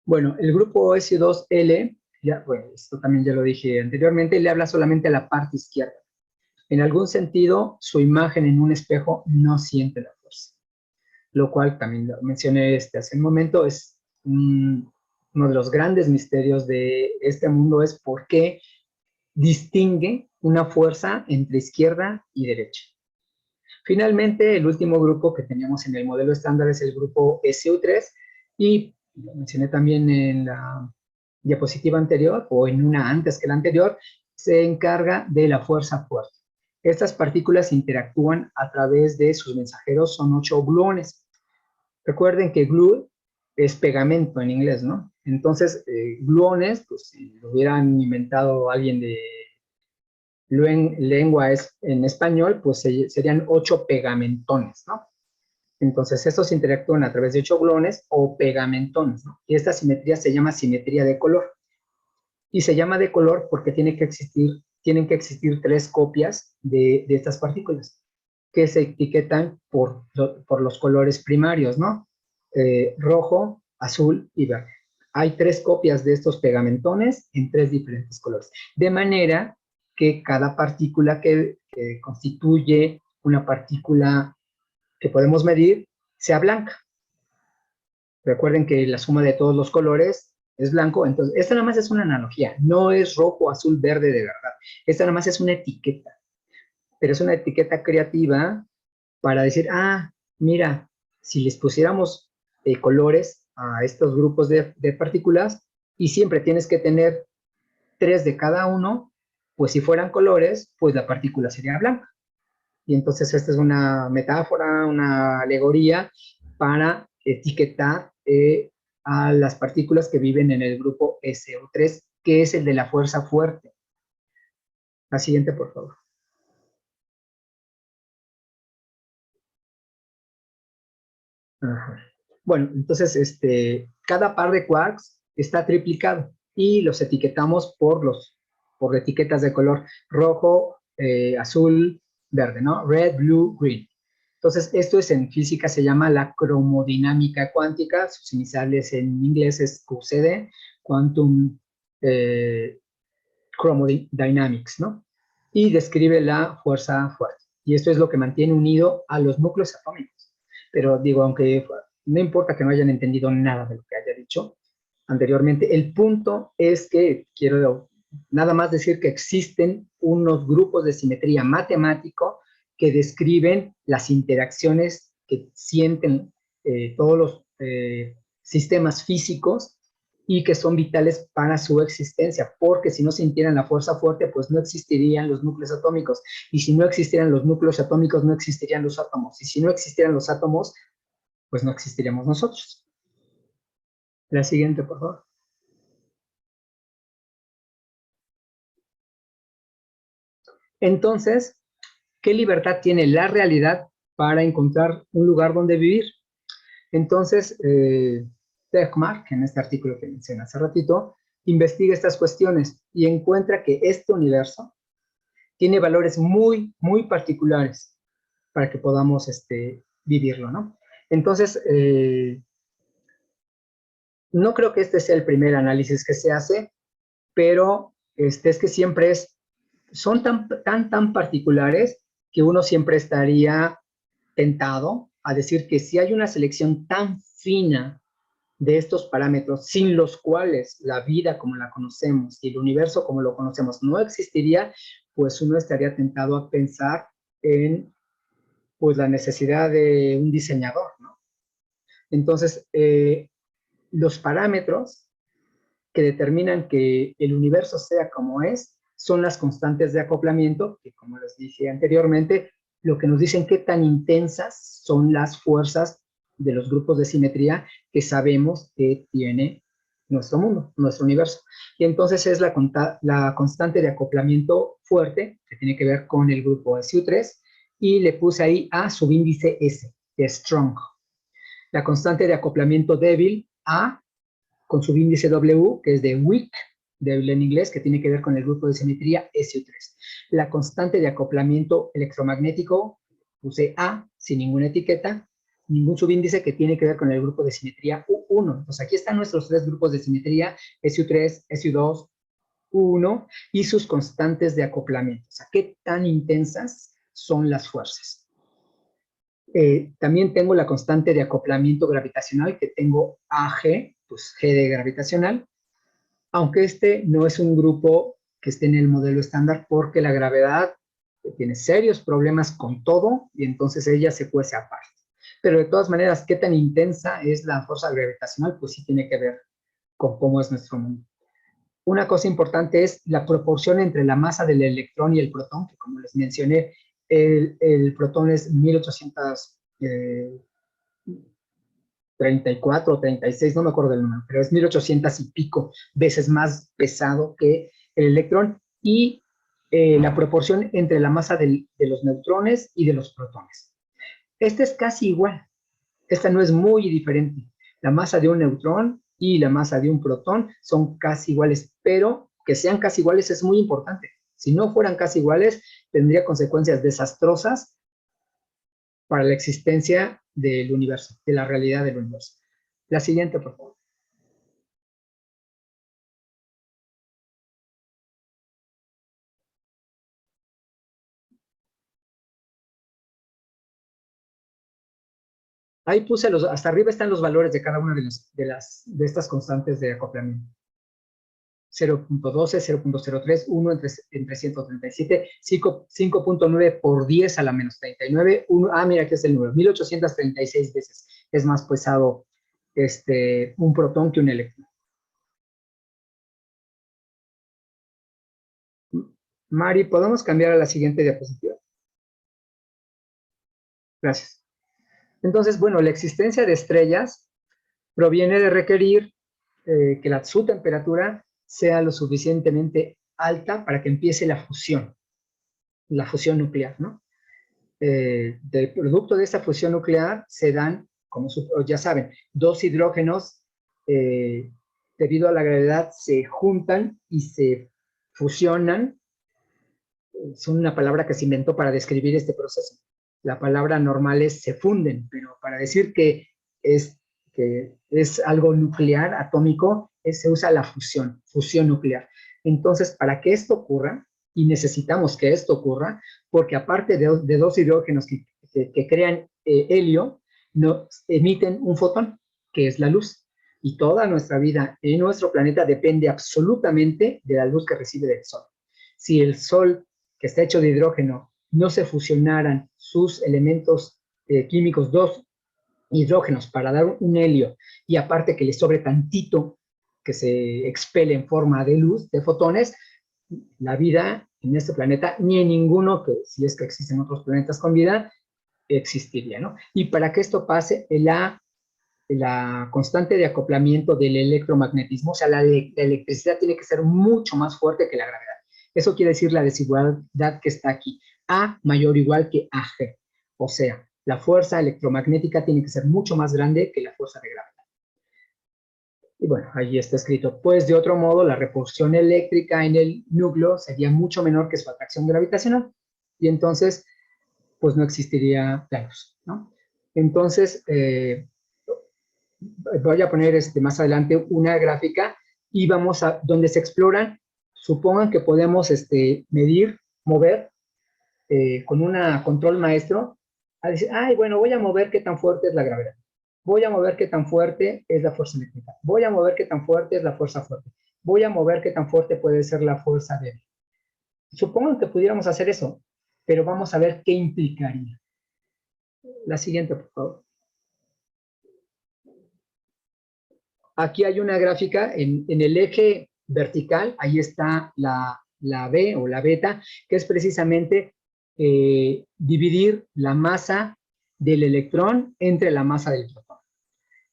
Bueno, el grupo S2L, bueno, esto también ya lo dije anteriormente, le habla solamente a la parte izquierda. En algún sentido, su imagen en un espejo no siente la fuerza, lo cual también lo mencioné hace un momento, es uno de los grandes misterios de este mundo, es por qué distingue una fuerza entre izquierda y derecha. Finalmente, el último grupo que teníamos en el modelo estándar es el grupo SU3, y lo mencioné también en la diapositiva anterior, o en una antes que la anterior, se encarga de la fuerza fuerte. Estas partículas interactúan a través de sus mensajeros, son 8 gluones. Recuerden que glue es pegamento en inglés, ¿no? Entonces, gluones, pues si lo hubieran inventado alguien de lengua en español, pues serían 8 pegamentones, ¿no? Entonces, estos interactúan a través de 8 gluones o pegamentones, ¿no? Y esta simetría se llama simetría de color. Y se llama de color porque tienen que existir 3 copias de estas partículas que se etiquetan por los colores primarios, ¿no? Rojo, azul y verde. Hay 3 copias de estos pegamentones en 3 diferentes colores. De manera que cada partícula que constituye una partícula que podemos medir sea blanca. Recuerden que la suma de todos los colores es blanco, entonces esta nada más es una analogía, no es rojo, azul, verde de verdad. Esta nada más es una etiqueta, pero es una etiqueta creativa para decir, mira, si les pusiéramos colores a estos grupos de partículas y siempre tienes que tener 3 de cada uno, pues si fueran colores, pues la partícula sería blanca. Y entonces esta es una metáfora, una alegoría para etiquetar a las partículas que viven en el grupo SO3, que es el de la fuerza fuerte. La siguiente, por favor. Ajá. Bueno, entonces cada par de quarks está triplicado y los etiquetamos por etiquetas de color rojo, azul, verde, ¿no? Red, blue, green. Entonces, esto en física se llama la cromodinámica cuántica, sus iniciales en inglés es QCD, Quantum Chromodynamics, ¿no? Y describe la fuerza fuerte. Y esto es lo que mantiene unido a los núcleos atómicos. Pero digo, aunque no importa que no hayan entendido nada de lo que haya dicho anteriormente, el punto es que quiero nada más decir que existen unos grupos de simetría matemático que describen las interacciones que sienten todos los sistemas físicos y que son vitales para su existencia, porque si no sintieran la fuerza fuerte, pues no existirían los núcleos atómicos, y si no existieran los núcleos atómicos, no existirían los átomos, y si no existieran los átomos, pues no existiríamos nosotros. La siguiente, por favor. Entonces, ¿qué libertad tiene la realidad para encontrar un lugar donde vivir? Entonces, Tegmark, en este artículo que mencioné hace ratito, investiga estas cuestiones y encuentra que este universo tiene valores muy, muy particulares para que podamos vivirlo, ¿no? Entonces, no creo que este sea el primer análisis que se hace, pero es que siempre son tan particulares que uno siempre estaría tentado a decir que si hay una selección tan fina de estos parámetros, sin los cuales la vida como la conocemos y el universo como lo conocemos no existiría, pues uno estaría tentado a pensar en pues, la necesidad de un diseñador, ¿no? Entonces, los parámetros que determinan que el universo sea como es, son las constantes de acoplamiento, que como les dije anteriormente, lo que nos dicen qué tan intensas son las fuerzas de los grupos de simetría que sabemos que tiene nuestro mundo, nuestro universo. Y entonces es la constante de acoplamiento fuerte, que tiene que ver con el grupo SU3, y le puse ahí a subíndice S, de strong. La constante de acoplamiento débil, A, con subíndice W, que es de weak, débil en inglés, que tiene que ver con el grupo de simetría SU3. La constante de acoplamiento electromagnético, puse A, sin ninguna etiqueta, ningún subíndice, que tiene que ver con el grupo de simetría U1. Entonces aquí están nuestros tres grupos de simetría, SU3, SU2, U1, y sus constantes de acoplamiento. O sea, qué tan intensas son las fuerzas. También tengo la constante de acoplamiento gravitacional, que tengo AG, pues G de gravitacional, aunque este no es un grupo que esté en el modelo estándar, porque la gravedad tiene serios problemas con todo, y entonces ella se cuece aparte. Pero de todas maneras, ¿qué tan intensa es la fuerza gravitacional? Pues sí tiene que ver con cómo es nuestro mundo. Una cosa importante es la proporción entre la masa del electrón y el protón, que como les mencioné, el protón es 1834 o 36, no me acuerdo del número, pero es 1800 y pico veces más pesado que el electrón, y la proporción entre la masa de los neutrones y de los protones. Esta es casi igual, esta no es muy diferente. La masa de un neutrón y la masa de un protón son casi iguales, pero que sean casi iguales es muy importante. Si no fueran casi iguales, tendría consecuencias desastrosas para la existencia del universo, de la realidad del universo. La siguiente, por favor. Ahí puse hasta arriba están los valores de cada una de estas constantes de acoplamiento. 0.12, 0.03, 1 entre 137, 5.9 por 10 a la menos 39, 1, mira, aquí es el número, 1836 veces. Es más pesado un protón que un electrón. Mari, ¿podemos cambiar a la siguiente diapositiva? Gracias. Entonces, bueno, la existencia de estrellas proviene de requerir que su temperatura sea lo suficientemente alta para que empiece la fusión nuclear, ¿no? Del producto de esta fusión nuclear se dan, como ya saben, dos hidrógenos, debido a la gravedad, se juntan y se fusionan. Son una palabra que se inventó para describir este proceso. La palabra normal es se funden, pero para decir que es algo nuclear, atómico, se usa la fusión nuclear. Entonces, para que esto ocurra, y necesitamos que esto ocurra, porque aparte de dos hidrógenos que crean helio, emiten un fotón, que es la luz. Y toda nuestra vida en nuestro planeta depende absolutamente de la luz que recibe del Sol. Si el Sol, que está hecho de hidrógeno, no se fusionaran sus elementos químicos, dos hidrógenos, para dar un helio, y aparte que le sobre tantito que se expele en forma de luz, de fotones, la vida en este planeta, ni en ninguno, que si es que existen otros planetas con vida, existiría, ¿no? Y para que esto pase, la constante de acoplamiento del electromagnetismo, o sea, la electricidad tiene que ser mucho más fuerte que la gravedad. Eso quiere decir la desigualdad que está aquí. A mayor o igual que AG. O sea, la fuerza electromagnética tiene que ser mucho más grande que la fuerza de gravedad. Y bueno, allí está escrito. Pues de otro modo, la repulsión eléctrica en el núcleo sería mucho menor que su atracción gravitacional. Y entonces, pues no existiría la luz, ¿no? Entonces, voy a poner más adelante una gráfica y vamos a donde se exploran. Supongan que podemos medir, mover con un control maestro, a decir, ay, bueno, voy a mover qué tan fuerte es la gravedad. Voy a mover qué tan fuerte es la fuerza eléctrica. Voy a mover qué tan fuerte es la fuerza fuerte. Voy a mover qué tan fuerte puede ser la fuerza débil. Supongo que pudiéramos hacer eso, pero vamos a ver qué implicaría. La siguiente, por favor. Aquí hay una gráfica en el eje vertical, ahí está la B o la beta, que es precisamente dividir la masa del electrón entre la masa del protón.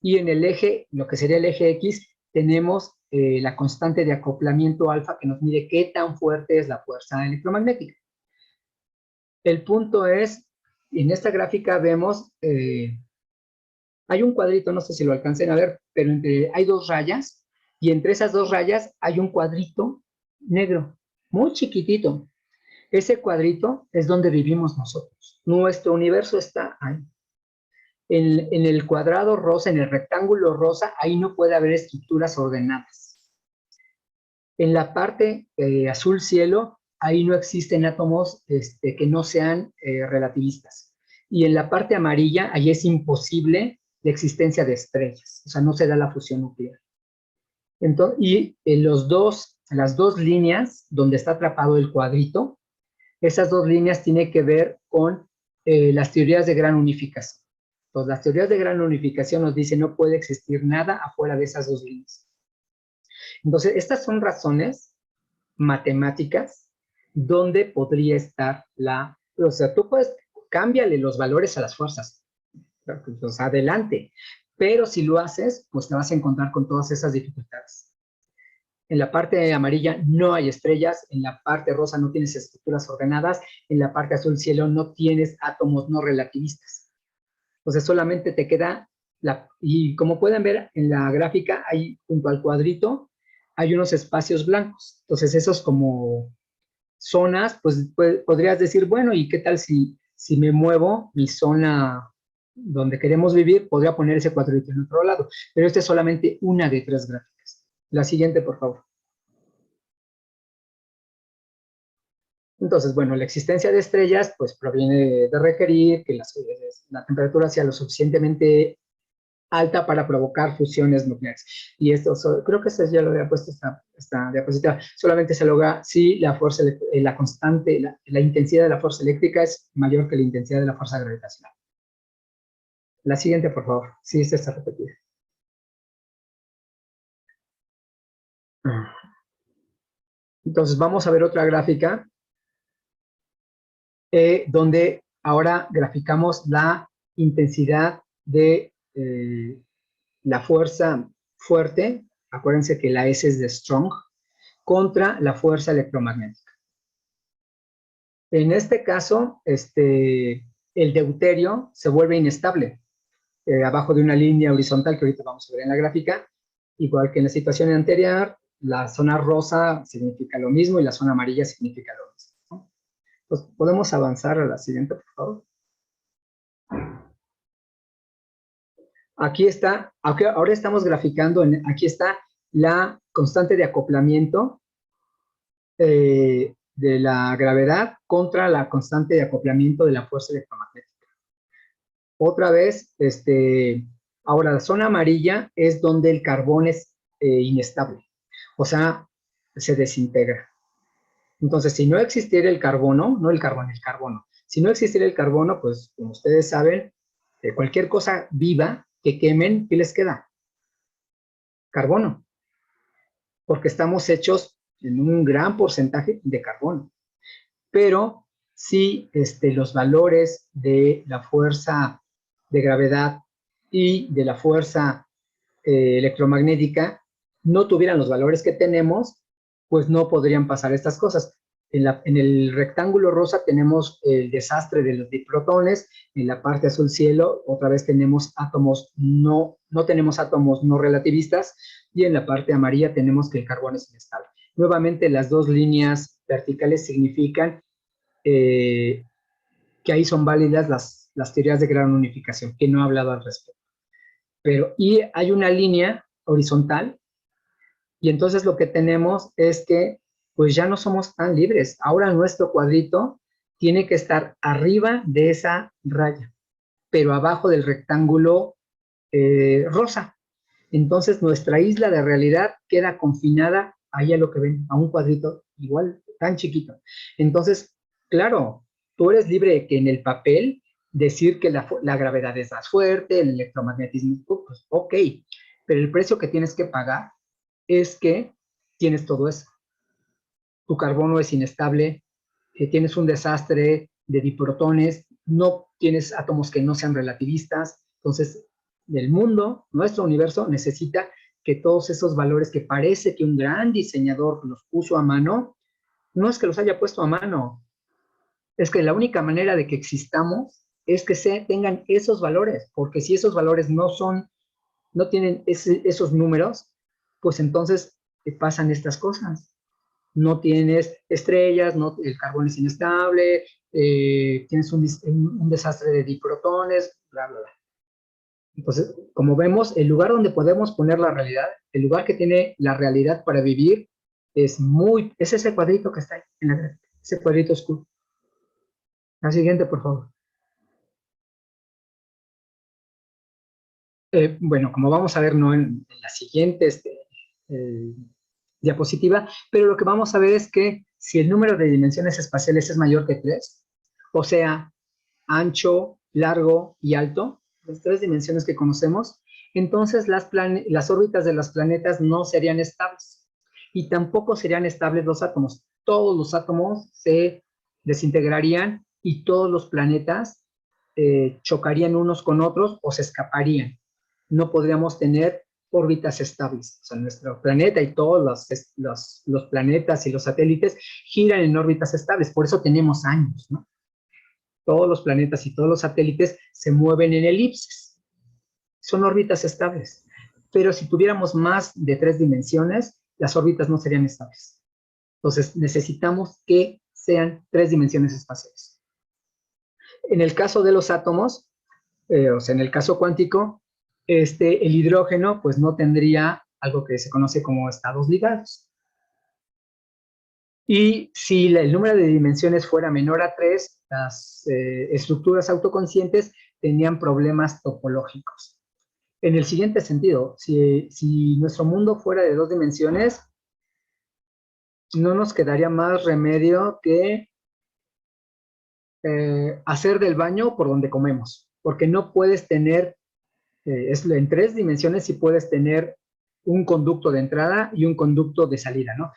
Y en el eje, lo que sería el eje X, tenemos la constante de acoplamiento alfa que nos mide qué tan fuerte es la fuerza electromagnética. El punto es, en esta gráfica vemos, hay un cuadrito, no sé si lo alcancen a ver, pero hay dos rayas, y entre esas dos rayas hay un cuadrito negro, muy chiquitito. Ese cuadrito es donde vivimos nosotros. Nuestro universo está ahí. En el cuadrado rosa, en el rectángulo rosa, ahí no puede haber estructuras ordenadas. En la parte azul cielo, ahí no existen átomos que no sean relativistas. Y en la parte amarilla, ahí es imposible la existencia de estrellas, o sea, no se da la fusión nuclear. Entonces, y en las dos líneas donde está atrapado el cuadrito, esas dos líneas tienen que ver con las teorías de gran unificación. Entonces, las teorías de gran unificación nos dicen no puede existir nada afuera de esas dos líneas. Entonces, estas son razones matemáticas donde podría estar o sea, tú puedes, cámbiale los valores a las fuerzas, pues adelante, pero si lo haces, pues te vas a encontrar con todas esas dificultades. En la parte amarilla no hay estrellas, en la parte rosa no tienes estructuras ordenadas, en la parte azul cielo no tienes átomos no relativistas. Entonces solamente te queda, y como pueden ver en la gráfica, ahí junto al cuadrito, hay unos espacios blancos. Entonces esos como zonas, pues podrías decir, bueno, ¿y qué tal si me muevo mi zona donde queremos vivir? Podría poner ese cuadrito en otro lado, pero esta es solamente una de 3 gráficas. La siguiente, por favor. Entonces, bueno, la existencia de estrellas, pues proviene de requerir que la temperatura sea lo suficientemente alta para provocar fusiones nucleares. Y esto, creo que ya lo había puesto esta diapositiva, solamente se logra si la fuerza, la constante, la intensidad de la fuerza eléctrica es mayor que la intensidad de la fuerza gravitacional. La siguiente, por favor. Sí, esta está repetida. Entonces, vamos a ver otra gráfica donde ahora graficamos la intensidad de la fuerza fuerte, acuérdense que la S es de strong, contra la fuerza electromagnética. En este caso, el deuterio se vuelve inestable, abajo de una línea horizontal que ahorita vamos a ver en la gráfica, igual que en la situación anterior, la zona rosa significa lo mismo y la zona amarilla significa lo mismo, ¿no? Pues podemos avanzar a la siguiente, por favor. Aquí está, ahora estamos graficando, aquí está la constante de acoplamiento de la gravedad contra la constante de acoplamiento de la fuerza electromagnética. Otra vez, ahora la zona amarilla es donde el carbón es inestable, o sea, se desintegra. Entonces, si no existiera el carbono, no el carbón, el carbono, si no existiera el carbono, pues como ustedes saben, cualquier cosa viva que quemen, ¿qué les queda? Carbono, porque estamos hechos en un gran porcentaje de carbono. Pero si los valores de la fuerza de gravedad y de la fuerza electromagnética no tuvieran los valores que tenemos, pues no podrían pasar estas cosas. En el rectángulo rosa tenemos el desastre de los diprotones, en la parte azul cielo otra vez tenemos átomos no tenemos átomos no relativistas, y en la parte amarilla tenemos que el carbón es inestable. Nuevamente las dos líneas verticales significan que ahí son válidas las teorías de gran unificación, que no he hablado al respecto. Y hay una línea horizontal, y entonces lo que tenemos es que pues ya no somos tan libres. Ahora nuestro cuadrito tiene que estar arriba de esa raya, pero abajo del rectángulo rosa. Entonces nuestra isla de realidad queda confinada ahí a lo que ven, a un cuadrito igual, tan chiquito. Entonces, claro, tú eres libre de que en el papel decir que la gravedad es más fuerte, el electromagnetismo, pues ok, pero el precio que tienes que pagar es que tienes todo eso. Tu carbono es inestable, tienes un desastre de diprotones, no tienes átomos que no sean relativistas. Entonces, el mundo, nuestro universo, necesita que todos esos valores que parece que un gran diseñador los puso a mano, no es que los haya puesto a mano, es que la única manera de que existamos es que tengan esos valores, porque si esos valores no tienen esos números, pues entonces pasan estas cosas. No tienes estrellas, el carbón es inestable, tienes un desastre de diprotones, bla, bla, bla. Entonces, como vemos, el lugar donde podemos poner la realidad, el lugar que tiene la realidad para vivir, es ese cuadrito que está ahí, ese cuadrito oscuro. La siguiente, por favor. Bueno, como vamos a ver, no en la siguiente diapositiva, pero lo que vamos a ver es que si el número de dimensiones espaciales es mayor que 3, o sea, ancho, largo y alto, las 3 dimensiones que conocemos, entonces las órbitas de los planetas no serían estables y tampoco serían estables los átomos. Todos los átomos se desintegrarían y todos los planetas chocarían unos con otros o se escaparían. No podríamos tener órbitas estables. O sea, nuestro planeta y todos los planetas y los satélites giran en órbitas estables, por eso tenemos años, ¿no? Todos los planetas y todos los satélites se mueven en elipses. Son órbitas estables. Pero si tuviéramos más de 3 dimensiones, las órbitas no serían estables. Entonces, necesitamos que sean 3 dimensiones espaciales. En el caso de los átomos, o sea, en el caso cuántico, el hidrógeno pues no tendría algo que se conoce como estados ligados. Y si el número de dimensiones fuera menor a 3, las estructuras autoconscientes tenían problemas topológicos. En el siguiente sentido, si nuestro mundo fuera de 2 dimensiones, no nos quedaría más remedio que hacer del baño por donde comemos, porque no puedes tener, en 3 dimensiones sí puedes tener un conducto de entrada y un conducto de salida, ¿no?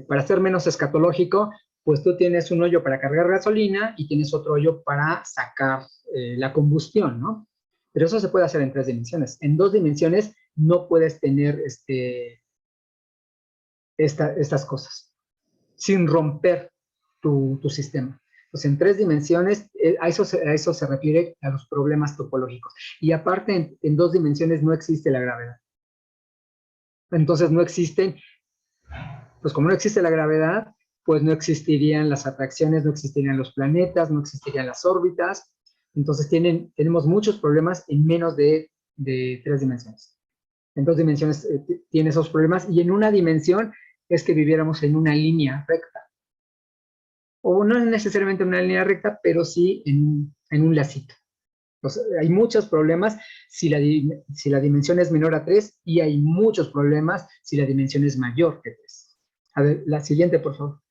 Para ser menos escatológico, pues tú tienes un hoyo para cargar gasolina y tienes otro hoyo para sacar la combustión, ¿no? Pero eso se puede hacer en 3 dimensiones. En 2 dimensiones no puedes tener estas cosas sin romper tu sistema. Pues en 3 dimensiones, a eso se refiere a los problemas topológicos. Y aparte, en 2 dimensiones no existe la gravedad. Entonces no existen, pues como no existe la gravedad, pues no existirían las atracciones, no existirían los planetas, no existirían las órbitas. Entonces tenemos muchos problemas en menos de 3 dimensiones. En 2 dimensiones tiene esos problemas y en una dimensión es que viviéramos en una línea recta. O no necesariamente en una línea recta, pero sí en un lacito. Entonces, hay muchos problemas si la dimensión es menor a 3 y hay muchos problemas si la dimensión es mayor que 3. A ver, la siguiente, por favor.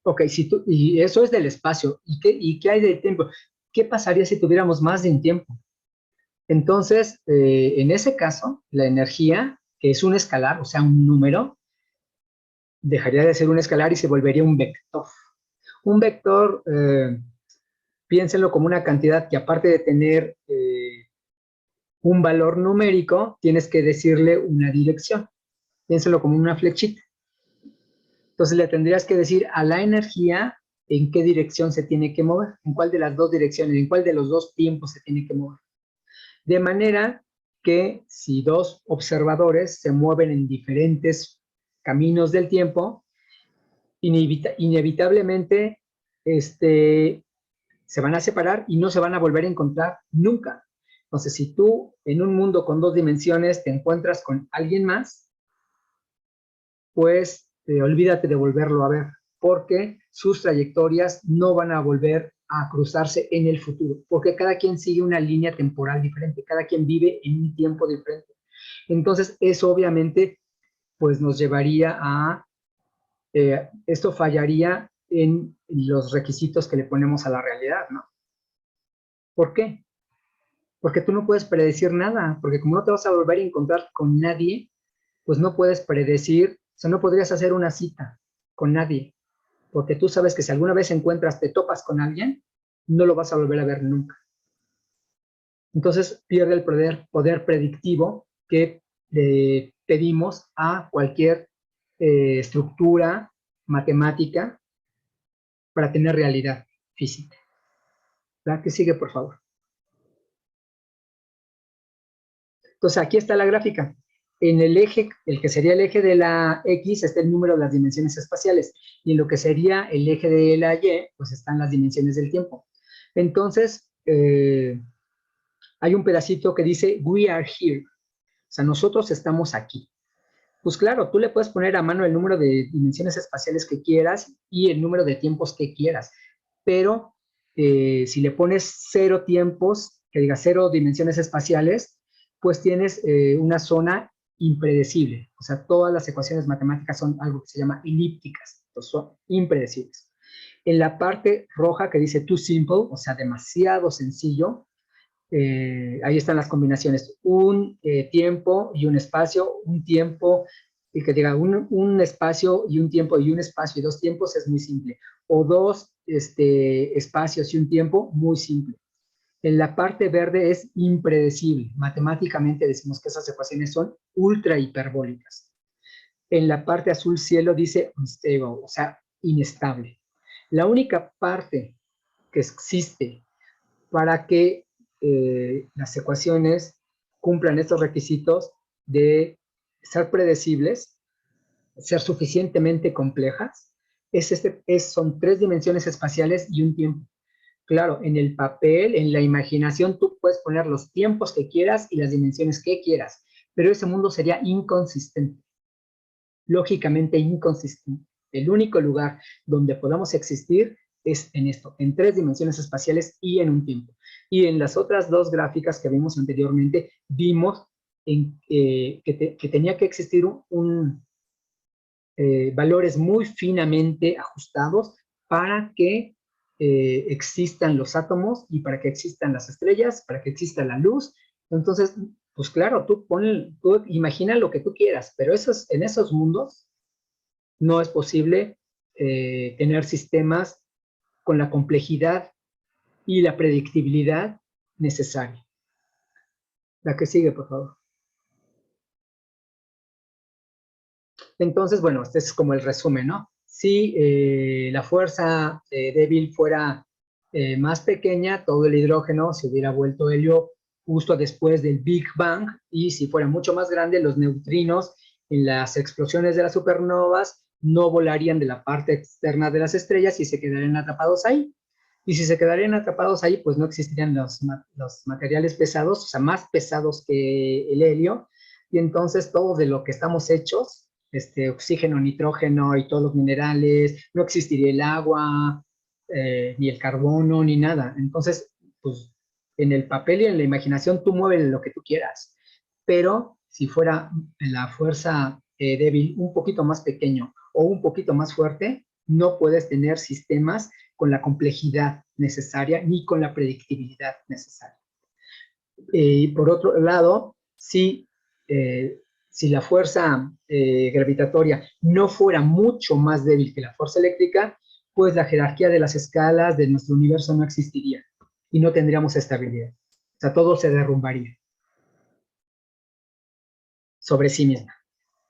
Ok, y eso es del espacio. ¿Y qué hay del tiempo? ¿Qué pasaría si tuviéramos más de un tiempo? Entonces, en ese caso, la energía, que es un escalar, o sea, un número, dejaría de ser un escalar y se volvería un vector. Un vector, piénsenlo como una cantidad que aparte de tener un valor numérico, tienes que decirle una dirección. Piénsenlo como una flechita. Entonces le tendrías que decir a la energía en qué dirección se tiene que mover, en cuál de las 2 direcciones, en cuál de los 2 tiempos se tiene que mover. De manera que si 2 observadores se mueven en diferentes caminos del tiempo, inevitablemente se van a separar y no se van a volver a encontrar nunca. Entonces, si tú en un mundo con 2 dimensiones te encuentras con alguien más, pues olvídate de volverlo a ver, porque sus trayectorias no van a volver a cruzarse en el futuro, porque cada quien sigue una línea temporal diferente, cada quien vive en un tiempo diferente. Entonces, eso obviamente, pues nos llevaría a, esto fallaría en los requisitos que le ponemos a la realidad, ¿no? ¿Por qué? Porque tú no puedes predecir nada, porque como no te vas a volver a encontrar con nadie, pues no puedes predecir, o sea, no podrías hacer una cita con nadie, porque tú sabes que si alguna vez encuentras, te topas con alguien, no lo vas a volver a ver nunca. Entonces pierde el poder predictivo que pedimos a cualquier estructura matemática para tener realidad física. ¿La que sigue, por favor? Entonces aquí está la gráfica. En el eje, el que sería el eje de la X, está el número de las dimensiones espaciales. Y en lo que sería el eje de la Y, pues están las dimensiones del tiempo. Entonces, hay un pedacito que dice, we are here. O sea, nosotros estamos aquí. Pues claro, tú le puedes poner a mano el número de dimensiones espaciales que quieras y el número de tiempos que quieras. Pero si le pones 0 tiempos, que diga 0 dimensiones espaciales, pues tienes una zona impredecible. O sea, todas las ecuaciones matemáticas son algo que se llama elípticas, entonces son impredecibles. En la parte roja que dice too simple, o sea, demasiado sencillo, ahí están las combinaciones, un tiempo y un espacio, un tiempo, y que diga un espacio y un tiempo y un espacio y 2 tiempos es muy simple, o 2 espacios y un tiempo, muy simple. En la parte verde es impredecible, matemáticamente decimos que esas ecuaciones son ultra hiperbólicas. En la parte azul cielo dice unstable, o sea, inestable. La única parte que existe para que las ecuaciones cumplan estos requisitos de ser predecibles, ser suficientemente complejas, son 3 dimensiones espaciales y un tiempo. Claro, en el papel, en la imaginación, tú puedes poner los tiempos que quieras y las dimensiones que quieras, pero ese mundo sería inconsistente, lógicamente inconsistente. El único lugar donde podamos existir es en esto, en 3 dimensiones espaciales y en un tiempo. Y en las otras 2 gráficas que vimos anteriormente, vimos que tenía que existir valores muy finamente ajustados para que existan los átomos y para que existan las estrellas, para que exista la luz. Entonces, pues claro, tú imagina lo que tú quieras, pero en esos mundos no es posible tener sistemas con la complejidad y la predictibilidad necesaria. La que sigue, por favor. Entonces, bueno, este es como el resumen, ¿no? Si la fuerza débil fuera más pequeña, todo el hidrógeno se hubiera vuelto helio justo después del Big Bang, y si fuera mucho más grande, los neutrinos en las explosiones de las supernovas no volarían de la parte externa de las estrellas y se quedarían atrapados ahí. Y si se quedarían atrapados ahí, pues no existirían los materiales pesados, o sea, más pesados que el helio, y entonces todo de lo que estamos hechos, oxígeno, nitrógeno y todos los minerales, no existiría el agua, ni el carbono, ni nada. Entonces, pues en el papel y en la imaginación tú mueves lo que tú quieras, pero si fuera la fuerza débil un poquito más pequeño o un poquito más fuerte, no puedes tener sistemas con la complejidad necesaria ni con la predictibilidad necesaria. Y por otro lado, si la fuerza gravitatoria no fuera mucho más débil que la fuerza eléctrica, pues la jerarquía de las escalas de nuestro universo no existiría y no tendríamos estabilidad. O sea, todo se derrumbaría sobre sí misma.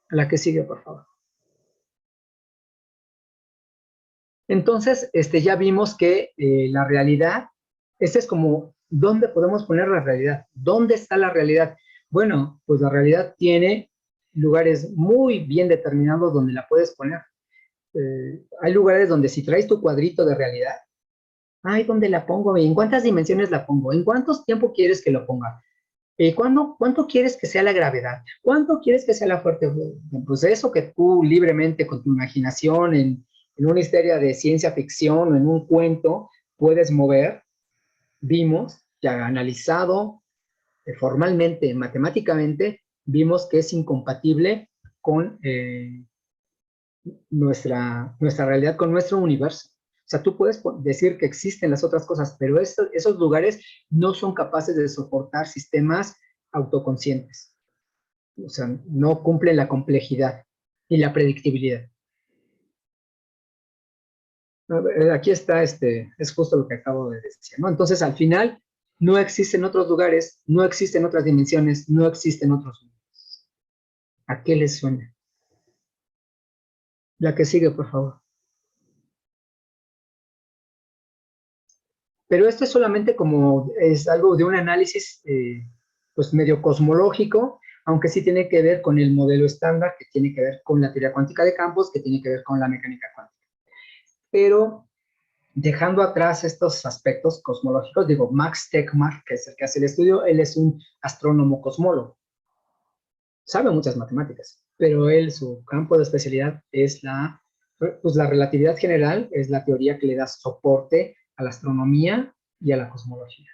A la que sigue, por favor. Entonces, ya vimos que la realidad, es como, ¿dónde podemos poner la realidad? ¿Dónde está la realidad? Bueno, pues la realidad tiene lugares muy bien determinados donde la puedes poner. Hay lugares donde si traes tu cuadrito de realidad, ay, ¿dónde la pongo? ¿En cuántas dimensiones la pongo? ¿En cuántos tiempo quieres que lo ponga? ¿Cuánto quieres que sea la gravedad? ¿Cuánto quieres que sea la fuerza? Pues eso que tú libremente con tu imaginación en una historia de ciencia ficción o en un cuento puedes mover, vimos, ya analizado formalmente, matemáticamente, vimos que es incompatible con nuestra realidad, con nuestro universo. O sea, tú puedes decir que existen las otras cosas, pero esos lugares no son capaces de soportar sistemas autoconscientes. O sea, no cumplen la complejidad y la predictibilidad. Aquí está, es justo lo que acabo de decir, ¿no? Entonces, al final, no existen otros lugares, no existen otras dimensiones, no existen otros mundos. ¿A qué les suena? La que sigue, por favor. Pero esto es solamente como, es algo de un análisis, pues medio cosmológico, aunque sí tiene que ver con el modelo estándar, que tiene que ver con la teoría cuántica de campos, que tiene que ver con la mecánica cuántica. Pero dejando atrás estos aspectos cosmológicos, digo, Max Tegmark, que es el que hace el estudio, él es un astrónomo cosmólogo. Sabe muchas matemáticas, pero él, su campo de especialidad es pues la relatividad general, es la teoría que le da soporte a la astronomía y a la cosmología.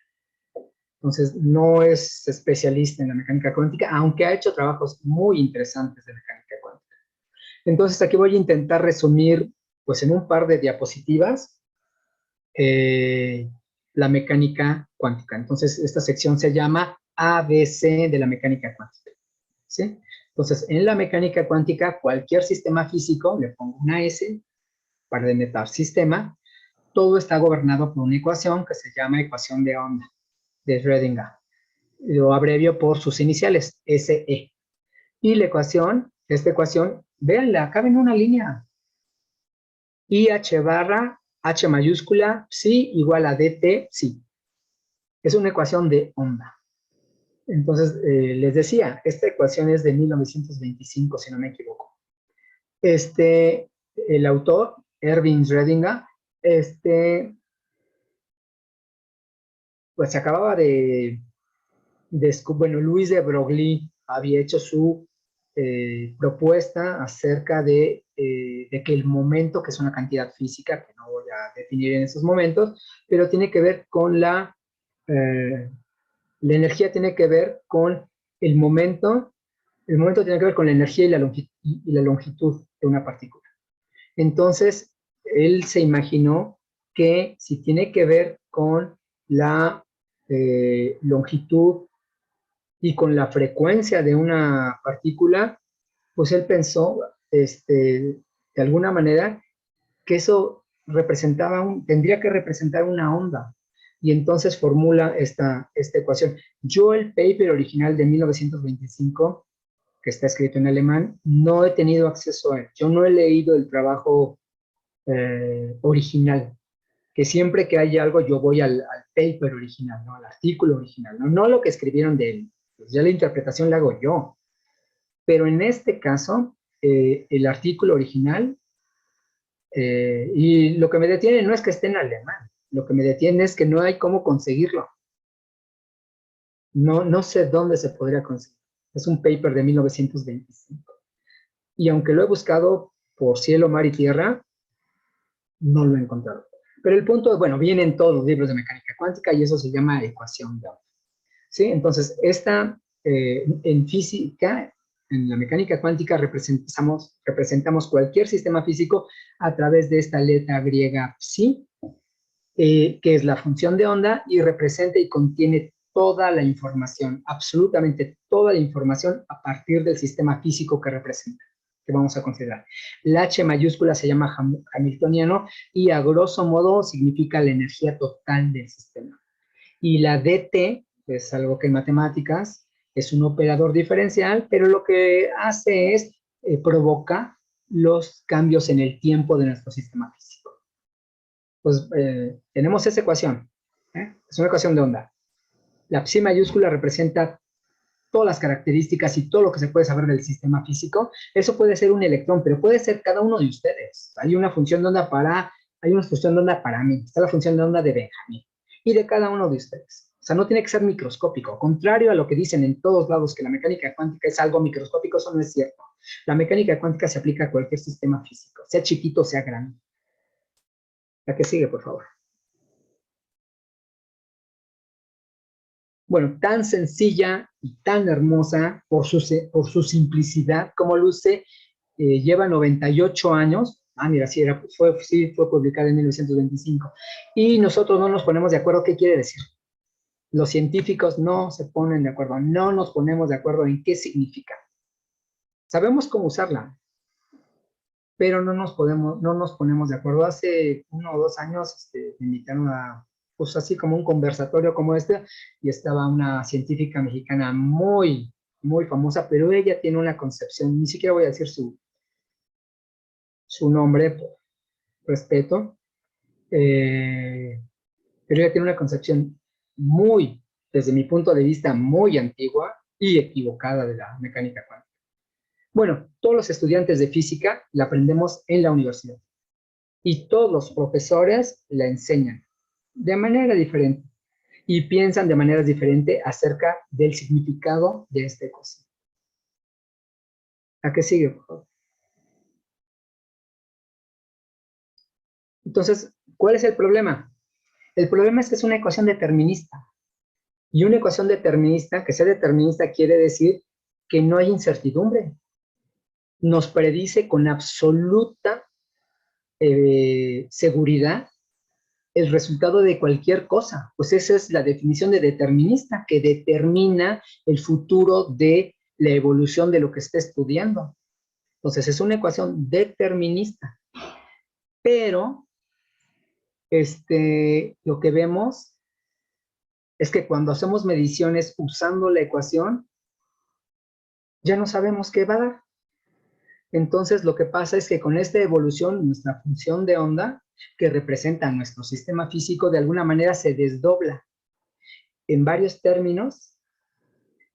Entonces, no es especialista en la mecánica cuántica, aunque ha hecho trabajos muy interesantes de mecánica cuántica. Entonces, aquí voy a intentar resumir, pues en un par de diapositivas, la mecánica cuántica. Entonces, esta sección se llama ABC de la mecánica cuántica. ¿Sí? Entonces, en la mecánica cuántica, cualquier sistema físico, le pongo una S para denotar sistema, todo está gobernado por una ecuación que se llama ecuación de onda de Schrödinger. Lo abrevio por sus iniciales, SE. Y la ecuación, esta ecuación, véanla, cabe en una línea. IH barra H mayúscula, psi igual a DT, psi. Es una ecuación de onda. Entonces, les decía, esta ecuación es de 1925, si no me equivoco. El autor, Erwin Schrödinger, pues se acababa bueno, Luis de Broglie había hecho su propuesta acerca de que el momento, que es una cantidad física, que no voy a definir en estos momentos, pero tiene que ver con la energía tiene que ver con el momento tiene que ver con la energía y la longitud de una partícula. Entonces, él se imaginó que si tiene que ver con la longitud y con la frecuencia de una partícula, pues él pensó, de alguna manera, que eso tendría que representar una onda. Y entonces formula esta ecuación. Yo el paper original de 1925, que está escrito en alemán, no he tenido acceso a él. Yo no he leído el trabajo original, que siempre que hay algo yo voy al paper original, ¿no? Al artículo original, no lo que escribieron de él. Pues ya la interpretación la hago yo. Pero en este caso, el artículo original, y lo que me detiene no es que esté en alemán, lo que me detiene es que no hay cómo conseguirlo. No sé dónde se podría conseguir. Es un paper de 1925. Y aunque lo he buscado por cielo, mar y tierra, no lo he encontrado. Pero el punto, bueno, vienen todos los libros de mecánica cuántica y eso se llama ecuación de onda. ¿Sí? Entonces, en física, en la mecánica cuántica, representamos cualquier sistema físico a través de esta letra griega psi, que es la función de onda y representa y contiene toda la información, absolutamente toda la información a partir del sistema físico que representa, que vamos a considerar. La H mayúscula se llama hamiltoniano y a grosso modo significa la energía total del sistema. Y la DT es algo que en matemáticas es un operador diferencial, pero lo que hace es provoca los cambios en el tiempo de nuestro sistema físico. Pues tenemos esa ecuación, es una ecuación de onda. La psi mayúscula representa todas las características y todo lo que se puede saber del sistema físico. Eso puede ser un electrón, pero puede ser cada uno de ustedes. Hay una función de onda para mí, está la función de onda de Benjamín y de cada uno de ustedes. O sea, no tiene que ser microscópico. Contrario a lo que dicen en todos lados que la mecánica cuántica es algo microscópico, eso no es cierto. La mecánica cuántica se aplica a cualquier sistema físico, sea chiquito, sea grande. La que sigue, por favor. Bueno, tan sencilla y tan hermosa por su simplicidad, como luce, lleva 98 años. Ah, mira, sí, fue publicada en 1925. Y nosotros no nos ponemos de acuerdo qué quiere decir. Los científicos no se ponen de acuerdo, no nos ponemos de acuerdo en qué significa. Sabemos cómo usarla, pero no nos ponemos de acuerdo. Hace 1 o 2 años me invitaron a, pues así como un conversatorio como este, y estaba una científica mexicana muy, muy famosa, pero ella tiene una concepción, ni siquiera voy a decir su nombre, por respeto, pero ella tiene una concepción muy, desde mi punto de vista, muy antigua y equivocada de la mecánica cuántica. Bueno, todos los estudiantes de física la aprendemos en la universidad y todos los profesores la enseñan de manera diferente y piensan de manera diferente acerca del significado de esta ecuación. ¿A qué sigue, por favor? Entonces, ¿cuál es el problema? El problema es que es una ecuación determinista. Y una ecuación determinista, que sea determinista, quiere decir que no hay incertidumbre. Nos predice con absoluta seguridad el resultado de cualquier cosa. Pues esa es la definición de determinista, que determina el futuro de la evolución de lo que está estudiando. Entonces es una ecuación determinista. Pero lo que vemos es que cuando hacemos mediciones usando la ecuación, ya no sabemos qué va a dar. Entonces lo que pasa es que con esta evolución, nuestra función de onda, que representa nuestro sistema físico, de alguna manera se desdobla en varios términos.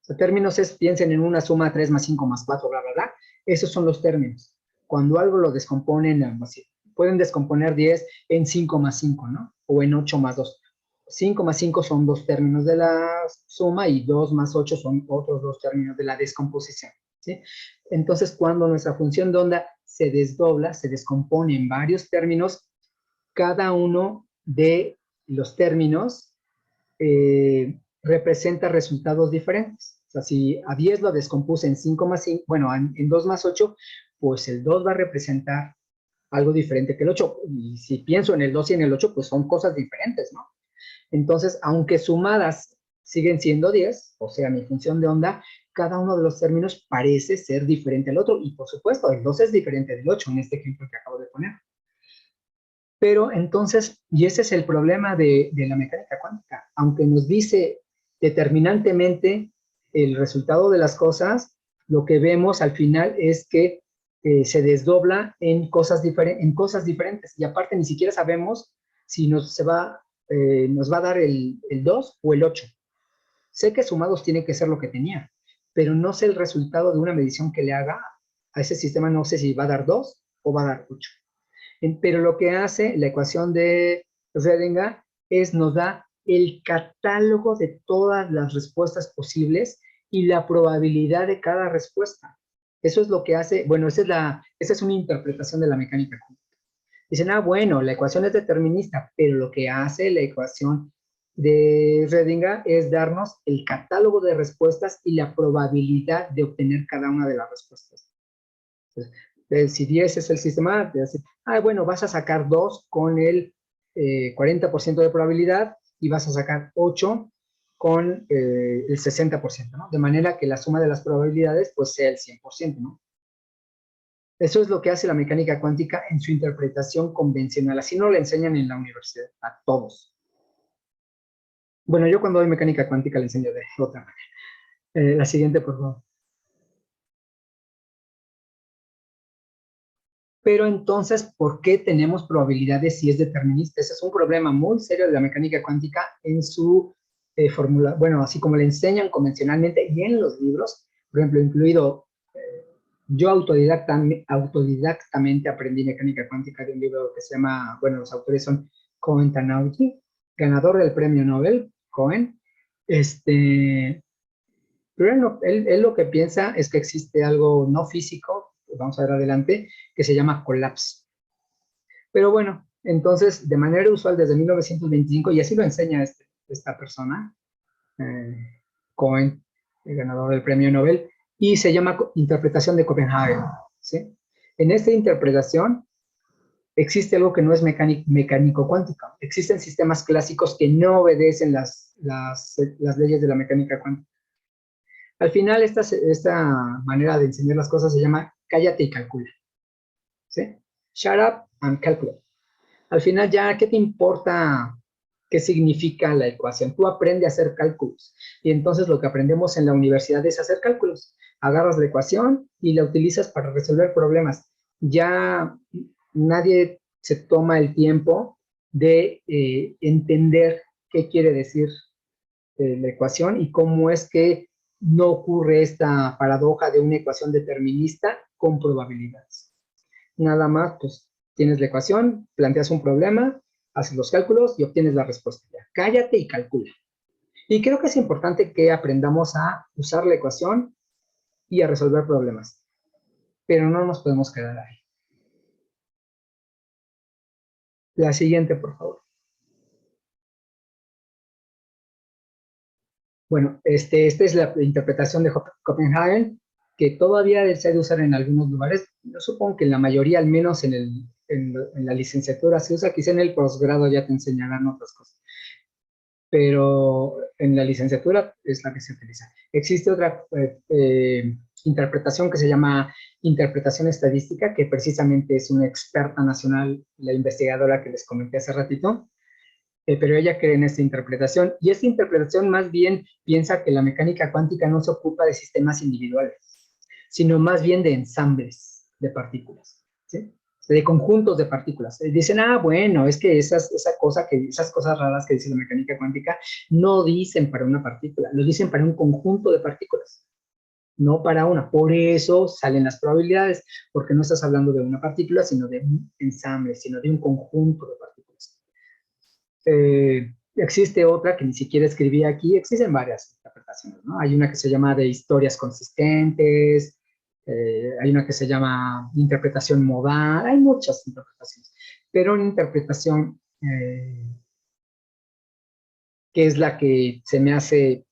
O sea, términos piensen en una suma 3 más 5 más 4, bla, bla, bla. Esos son los términos. Cuando algo lo descomponen, así, pueden descomponer 10 en 5 más 5, ¿no? O en 8 más 2. 5 más 5 son 2 términos de la suma y 2 más 8 son otros 2 términos de la descomposición, ¿sí? Entonces, cuando nuestra función de onda se desdobla, se descompone en varios términos, cada uno de los términos representa resultados diferentes. O sea, si a 10 lo descompuse en 5 más 5, bueno, en 2 más 8, pues el 2 va a representar algo diferente que el 8. Y si pienso en el 2 y en el 8, pues son cosas diferentes, ¿no? Entonces, aunque sumadas siguen siendo 10, o sea, mi función de onda, cada uno de los términos parece ser diferente al otro. Y por supuesto, el 2 es diferente del 8 en este ejemplo que acabo de poner. Pero entonces, y ese es el problema de la mecánica cuántica, aunque nos dice determinantemente el resultado de las cosas, lo que vemos al final es que se desdobla en cosas diferentes, y aparte ni siquiera sabemos si nos va a dar el 2 o el 8. Sé que sumados tiene que ser lo que tenía, pero no sé el resultado de una medición que le haga a ese sistema, no sé si va a dar 2 o va a dar 8. Pero lo que hace la ecuación de Schrödinger nos da el catálogo de todas las respuestas posibles y la probabilidad de cada respuesta. Eso es lo que hace, bueno, esa es una interpretación de la mecánica cuántica. Dicen, bueno, la ecuación es determinista, pero lo que hace la ecuación de Schrödinger es darnos el catálogo de respuestas y la probabilidad de obtener cada una de las respuestas. Entonces, si 10 es el sistema, te dice, bueno, vas a sacar 2 con el 40% de probabilidad y vas a sacar 8 con el 60%, ¿no? De manera que la suma de las probabilidades, pues, sea el 100%, ¿no? Eso es lo que hace la mecánica cuántica en su interpretación convencional. Así no la enseñan en la universidad, a todos. Bueno, yo cuando doy mecánica cuántica la enseño de otra manera. La siguiente, por favor. Pero entonces, ¿por qué tenemos probabilidades si es determinista? Ese es un problema muy serio de la mecánica cuántica en su fórmula, bueno, así como le enseñan convencionalmente y en los libros, por ejemplo, incluido, yo autodidactamente aprendí mecánica cuántica de un libro que se llama, bueno, los autores son Cohen Tanauji, ganador del premio Nobel, Cohen, Pero él lo que piensa es que existe algo no físico, vamos a ver adelante, que se llama colapso. Pero bueno, entonces, de manera usual desde 1925, y así lo enseña esta persona, Cohen, el ganador del premio Nobel, y se llama interpretación de Copenhagen, ¿sí? En esta interpretación existe algo que no es mecánico cuántico. Existen sistemas clásicos que no obedecen las leyes de la mecánica cuántica. Al final, esta manera de enseñar las cosas se llama cállate y calcula, ¿sí? Shut up and calculate. Al final ya, ¿qué te importa qué significa la ecuación? Tú aprendes a hacer cálculos. Y entonces lo que aprendemos en la universidad es hacer cálculos. Agarras la ecuación y la utilizas para resolver problemas. Ya nadie se toma el tiempo de entender qué quiere decir la ecuación y cómo es que no ocurre esta paradoja de una ecuación determinista con probabilidades. Nada más, pues, tienes la ecuación, planteas un problema, haces los cálculos y obtienes la respuesta. Ya, cállate y calcula. Y creo que es importante que aprendamos a usar la ecuación y a resolver problemas. Pero no nos podemos quedar ahí. La siguiente, por favor. Bueno, esta es la interpretación de Copenhagen, que todavía se ha de usar en algunos lugares. Yo supongo que en la mayoría, al menos en la licenciatura se usa, quizá en el posgrado ya te enseñarán otras cosas. Pero en la licenciatura es la que se utiliza. Existe otra interpretación que se llama interpretación estadística, que precisamente es una experta nacional, la investigadora que les comenté hace ratito, pero ella cree en esta interpretación, y esta interpretación más bien piensa que la mecánica cuántica no se ocupa de sistemas individuales, sino más bien de ensambles de partículas, ¿sí? De conjuntos de partículas. Dicen, bueno, es que esas cosas raras que dice la mecánica cuántica no dicen para una partícula, lo dicen para un conjunto de partículas, no para una. Por eso salen las probabilidades, porque no estás hablando de una partícula, sino de un ensamble, sino de un conjunto de partículas. Existe otra que ni siquiera escribí aquí, existen varias interpretaciones, ¿no? Hay una que se llama de historias consistentes, hay una que se llama interpretación modal, hay muchas interpretaciones, pero una interpretación que es la que se me hace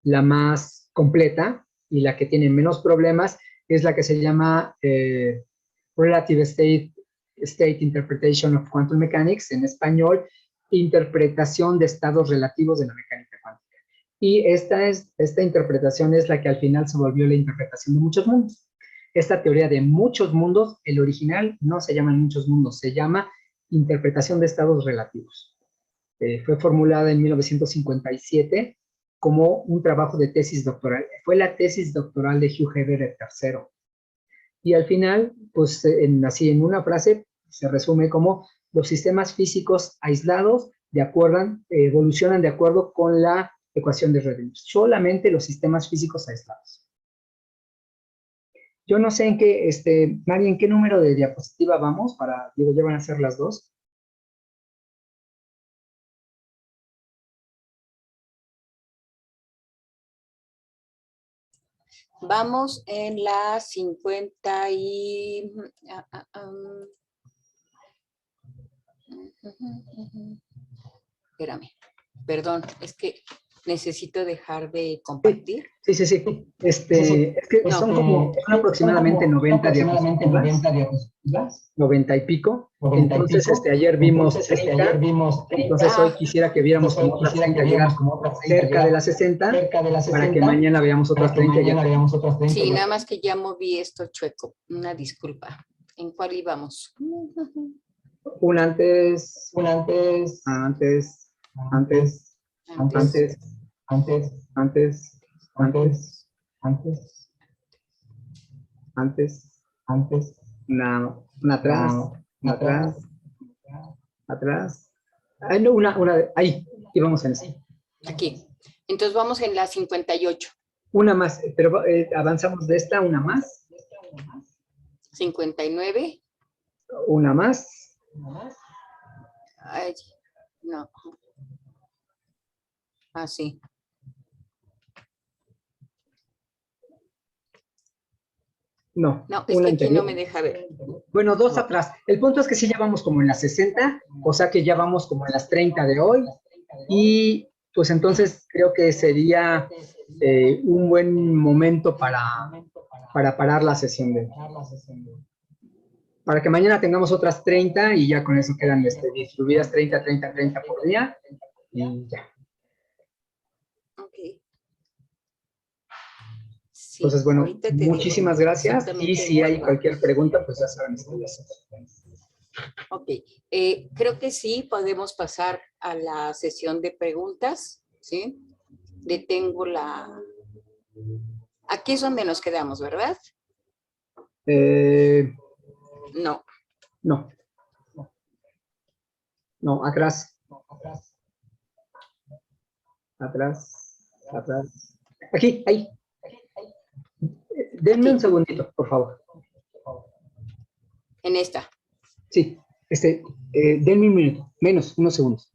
la más completa y la que tiene menos problemas, es la que se llama Relative State Interpretation of Quantum Mechanics, en español, interpretación de estados relativos de la mecánica cuántica. Y esta interpretación es la que al final se volvió la interpretación de muchos mundos. Esta teoría de muchos mundos, el original no se llama muchos mundos, se llama interpretación de estados relativos. Fue formulada en 1957 como un trabajo de tesis doctoral. Fue la tesis doctoral de Hugh Heather III. Y al final, pues así en una frase, se resume como los sistemas físicos aislados evolucionan de acuerdo con la ecuación de Schrödinger. Solamente los sistemas físicos aislados. Yo no sé en qué, Mari, ¿en qué número de diapositiva vamos? Digo, ya van a ser las 2. Vamos en la 50 y... Espérame, perdón, es que necesito dejar de compartir. Sí. Es que son aproximadamente 90 diapositivas. 90 y pico. Entonces, ayer vimos 30. Entonces, hoy quisiera que viéramos como otras 30, llegar cerca de las 60, para que mañana veamos otras 30. Sí, nada más que ya moví esto chueco. Una disculpa. ¿En cuál íbamos? Un antes. Atrás. Ay, no, ahí, y vamos en sí. Aquí. Entonces vamos en la 58. Una más, pero avanzamos de esta, una más. 59. Una más. Ay, no. Ah, sí. No, No, es una que aquí no anterior. me deja ver. Bueno, dos atrás. El punto es que sí ya vamos como en las 60, o sea que ya vamos como en las 30 de hoy. Y pues entonces creo que sería un buen momento para parar la sesión de hoy. Para que mañana tengamos otras 30 y ya con eso quedan distribuidas 30, 30, 30 por día. Y ya. Ok. Sí, Entonces, bueno, ahorita te muchísimas digo gracias. Y exactamente si en hay cuál cualquier vamos. pregunta, pues ya saben, estoy así. Ok, creo que sí podemos pasar a la sesión de preguntas, ¿sí? Detengo la... Aquí es donde nos quedamos, ¿verdad? No. No, no, atrás. Atrás, atrás. Aquí, ahí. Denme Aquí. un segundito, por favor. En esta. Sí, denme un minuto, menos, unos segundos.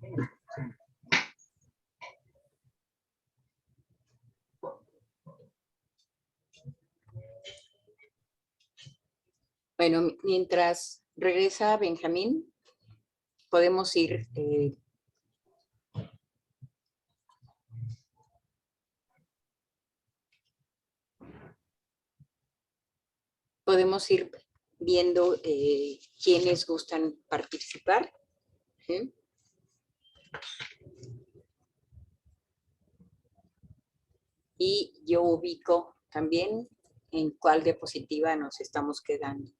Bueno, mientras regresa Benjamín, podemos ir... podemos ir viendo quiénes gustan participar. ¿Sí? Y yo ubico también en cuál diapositiva nos estamos quedando.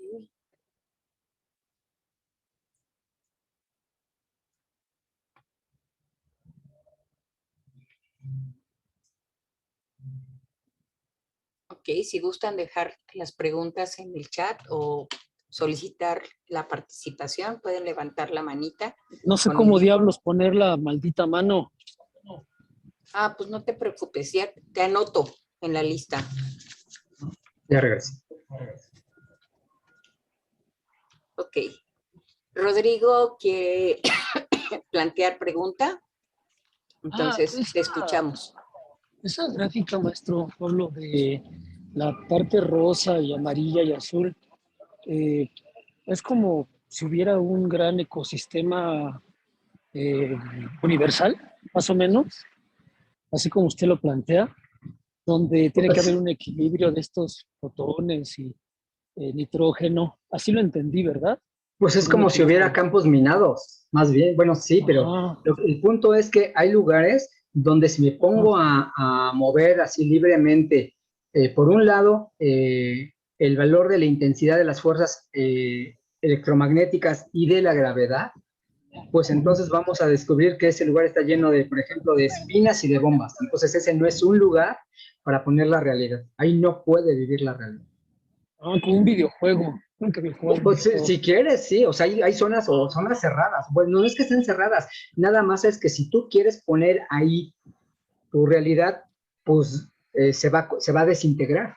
Okay. Ok, si gustan dejar las preguntas en el chat o solicitar la participación, pueden levantar la manita. No sé con cómo el... diablos poner la maldita mano. Ah, pues no te preocupes, ya te anoto en la lista. Ya regreso. Ok. Rodrigo quiere plantear pregunta, entonces te escuchamos. Esa gráfica, maestro Pablo, de la parte rosa y amarilla y azul, eh, es como si hubiera un gran ecosistema eh, universal, más o menos, así como usted lo plantea, donde tiene que haber Pues, un equilibrio de estos fotones y nitrógeno. Así lo entendí, ¿verdad? pues es ¿O no me como si hubiera equivoco? campos minados, más bien. Bueno, sí, pero Ajá, el punto es que hay lugares donde si me ajá. pongo a mover así libremente, por un lado, el valor de la intensidad de las fuerzas electromagnéticas y de la gravedad, pues entonces vamos a descubrir que ese lugar está lleno de, por ejemplo, de espinas y de bombas. Entonces ese no es un lugar para poner la realidad. Ahí no puede vivir la realidad. Ah, como un videojuego. Nunca había jugado un Pues videojuego. si quieres, sí, o sea, hay zonas o zonas cerradas. Bueno, no es que estén cerradas, nada más es que si tú quieres poner ahí tu realidad, pues se va a desintegrar.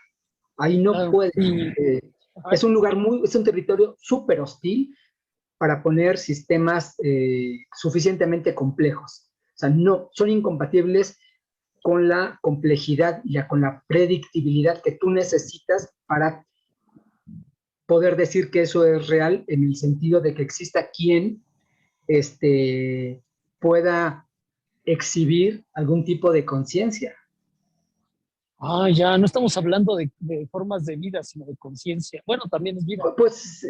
Ahí no Claro. puede. Y, eh, es un lugar es un territorio súper hostil para poner sistemas suficientemente complejos. O sea, no, son incompatibles con la complejidad y con la predictibilidad que tú necesitas para poder decir que eso es real en el sentido de que exista quien pueda exhibir algún tipo de conciencia. ya no estamos hablando de formas de vida, sino de conciencia. Bueno, también es vida. Pues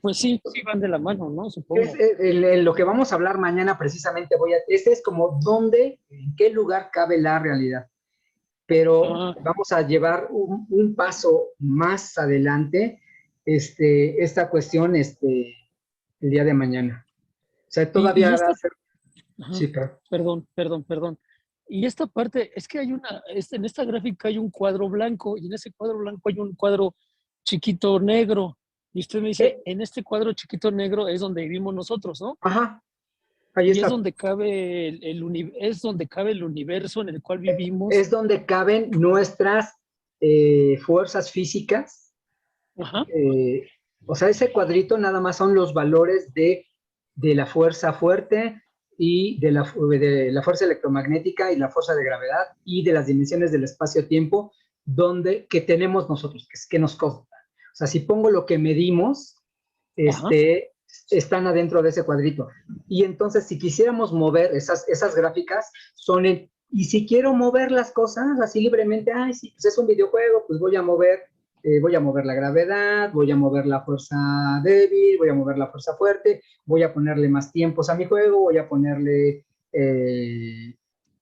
Pues sí, sí van de la mano, ¿no? es, Supongo. en lo que vamos a hablar mañana precisamente este es como dónde, en qué lugar cabe la realidad. pero Ah, vamos a llevar un paso más adelante esta cuestión el día de mañana. O sea, y todavía va esta, a ser... ajá, Sí, claro. perdón. Y esta parte, es que hay en esta gráfica hay un cuadro blanco y en ese cuadro blanco hay un cuadro chiquito negro. Y usted me dice, en este cuadro chiquito negro es donde vivimos nosotros, ¿no? Ajá, ahí Y es está. donde cabe es donde cabe el universo en el cual vivimos. Es donde caben nuestras fuerzas físicas. Ajá, eh, o sea, ese cuadrito nada más son los valores de la fuerza fuerte y de la fuerza electromagnética y la fuerza de gravedad y de las dimensiones del espacio-tiempo que tenemos nosotros, que nos consta. O sea, si pongo lo que medimos, ajá. están adentro de ese cuadrito. Y entonces, si quisiéramos mover esas gráficas, y si quiero mover las cosas así libremente, ay, sí, pues es un videojuego, pues voy a mover la gravedad, voy a mover la fuerza débil, voy a mover la fuerza fuerte, voy a ponerle más tiempos a mi juego, voy a ponerle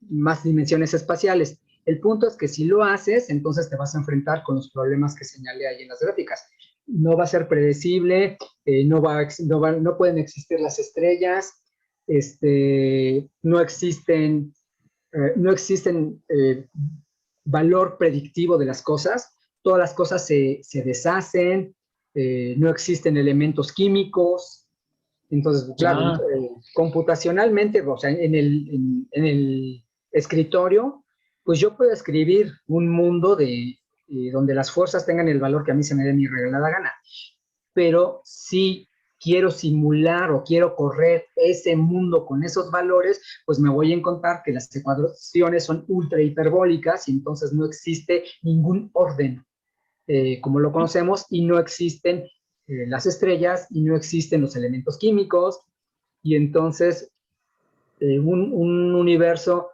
más dimensiones espaciales. El punto es que si lo haces, entonces te vas a enfrentar con los problemas que señalé ahí en las gráficas. No va a ser predecible, no pueden existir las estrellas, no existen valor predictivo de las cosas, todas las cosas se deshacen, no existen elementos químicos. Entonces, claro, Ya, computacionalmente, o sea, en el escritorio, pues yo puedo escribir un mundo donde las fuerzas tengan el valor que a mí se me dé mi regalada gana, pero si quiero simular o quiero correr ese mundo con esos valores, pues me voy a encontrar que las ecuaciones son ultra hiperbólicas y entonces no existe ningún orden como lo conocemos y no existen las estrellas y no existen los elementos químicos y entonces un universo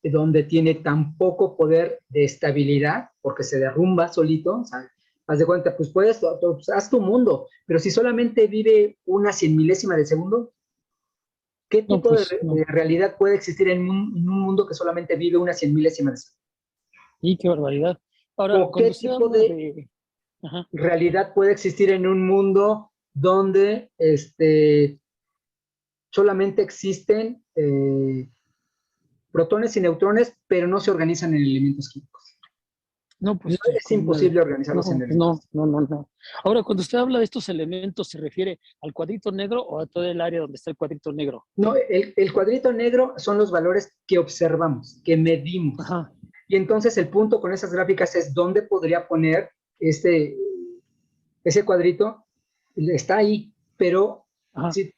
donde tiene tan poco poder de estabilidad, porque se derrumba solito, o sea, haz de cuenta, pues haz tu mundo, pero si solamente vive una 100 milésima de segundo, ¿qué no, tipo pues no. de realidad puede existir en un mundo que solamente vive una 100 milésima de segundo? Y qué barbaridad. Ahora, ¿O cuando qué usted tipo habla de de, ajá, realidad puede existir en un mundo donde solamente existen protones y neutrones, pero no se organizan en elementos químicos? no, No, pues sí, es imposible organizarlos en no, pues no, elementos. no, no, no. Ahora, cuando usted habla de estos elementos, ¿se refiere al cuadrito negro o a todo el área donde está el cuadrito negro? No, el cuadrito negro son los valores que observamos, que medimos. Ajá, Y entonces el punto con esas gráficas es dónde podría poner ese cuadrito. Está ahí, pero ajá. sí,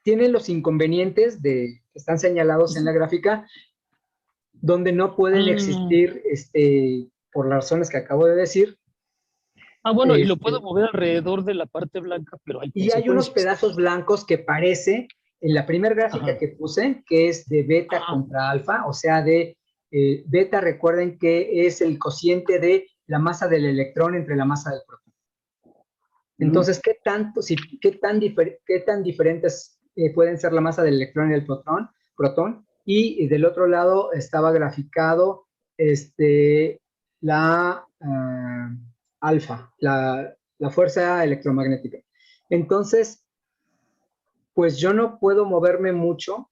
tiene los inconvenientes que están señalados en la gráfica, donde no pueden Ah, existir, por las razones que acabo de decir, bueno, y lo puedo este, mover alrededor de la parte blanca, pero hay y hay unos consecuencias. pedazos blancos que parece, en la primera gráfica Ajá, que puse, que es de beta ajá. contra alfa, o sea, beta, recuerden que es el cociente de la masa del electrón entre la masa del protón. Mm. Entonces, qué tan diferentes pueden ser la masa del electrón y del protón? Y del otro lado estaba graficado la alfa, la fuerza electromagnética. Entonces, pues yo no puedo moverme mucho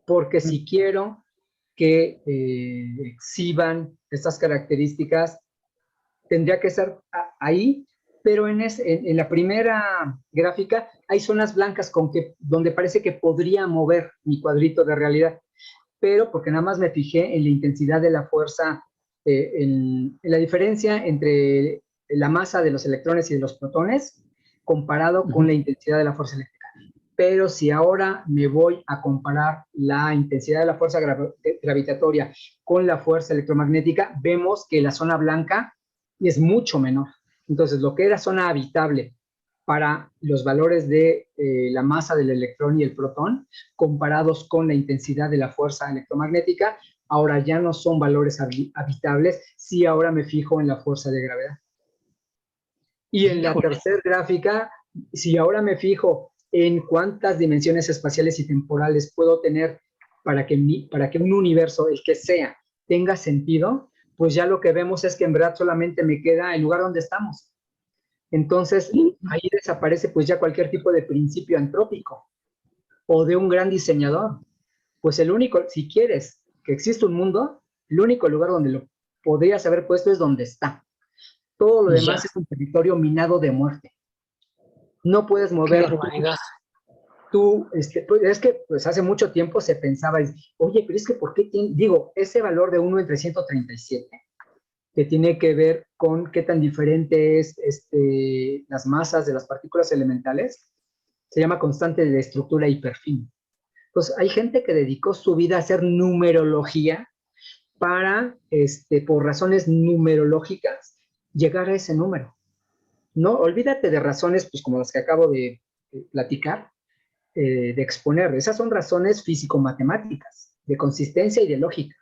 porque si quiero que exhiban estas características, tendría que ser ahí, pero en la primera gráfica hay zonas blancas donde parece que podría mover mi cuadrito de realidad, pero porque nada más me fijé en la intensidad de la fuerza, en la diferencia entre la masa de los electrones y de los protones comparado con Ujú. la intensidad de la fuerza eléctrica. Pero si ahora me voy a comparar la intensidad de la fuerza gravitatoria con la fuerza electromagnética, vemos que la zona blanca es mucho menor. Entonces, lo que era zona habitable para los valores de la masa del electrón y el protón, comparados con la intensidad de la fuerza electromagnética, ahora ya no son valores habitables si ahora me fijo en la fuerza de gravedad. Y en la Híjole. tercera gráfica, si ahora me fijo en cuántas dimensiones espaciales y temporales puedo tener para que un universo, el que sea, tenga sentido, pues ya lo que vemos es que en verdad solamente me queda el lugar donde estamos. Entonces, ahí desaparece pues ya cualquier tipo de principio antrópico o de un gran diseñador. Pues el único, si quieres que exista un mundo, el único lugar donde lo podrías haber puesto es donde está. Todo lo demás es un territorio minado de muerte. No puedes mover pues es que pues hace mucho tiempo se pensaba, oye, pero es que ¿por qué tiene, digo, ese valor de 1 entre 137, que tiene que ver con qué tan diferente es las masas de las partículas elementales, se llama constante de estructura hiperfina. Entonces, hay gente que dedicó su vida a hacer numerología para, por razones numerológicas, llegar a ese número. No, olvídate de razones, pues como las que acabo de platicar, de exponer. Esas son razones físico-matemáticas, de consistencia y de lógica.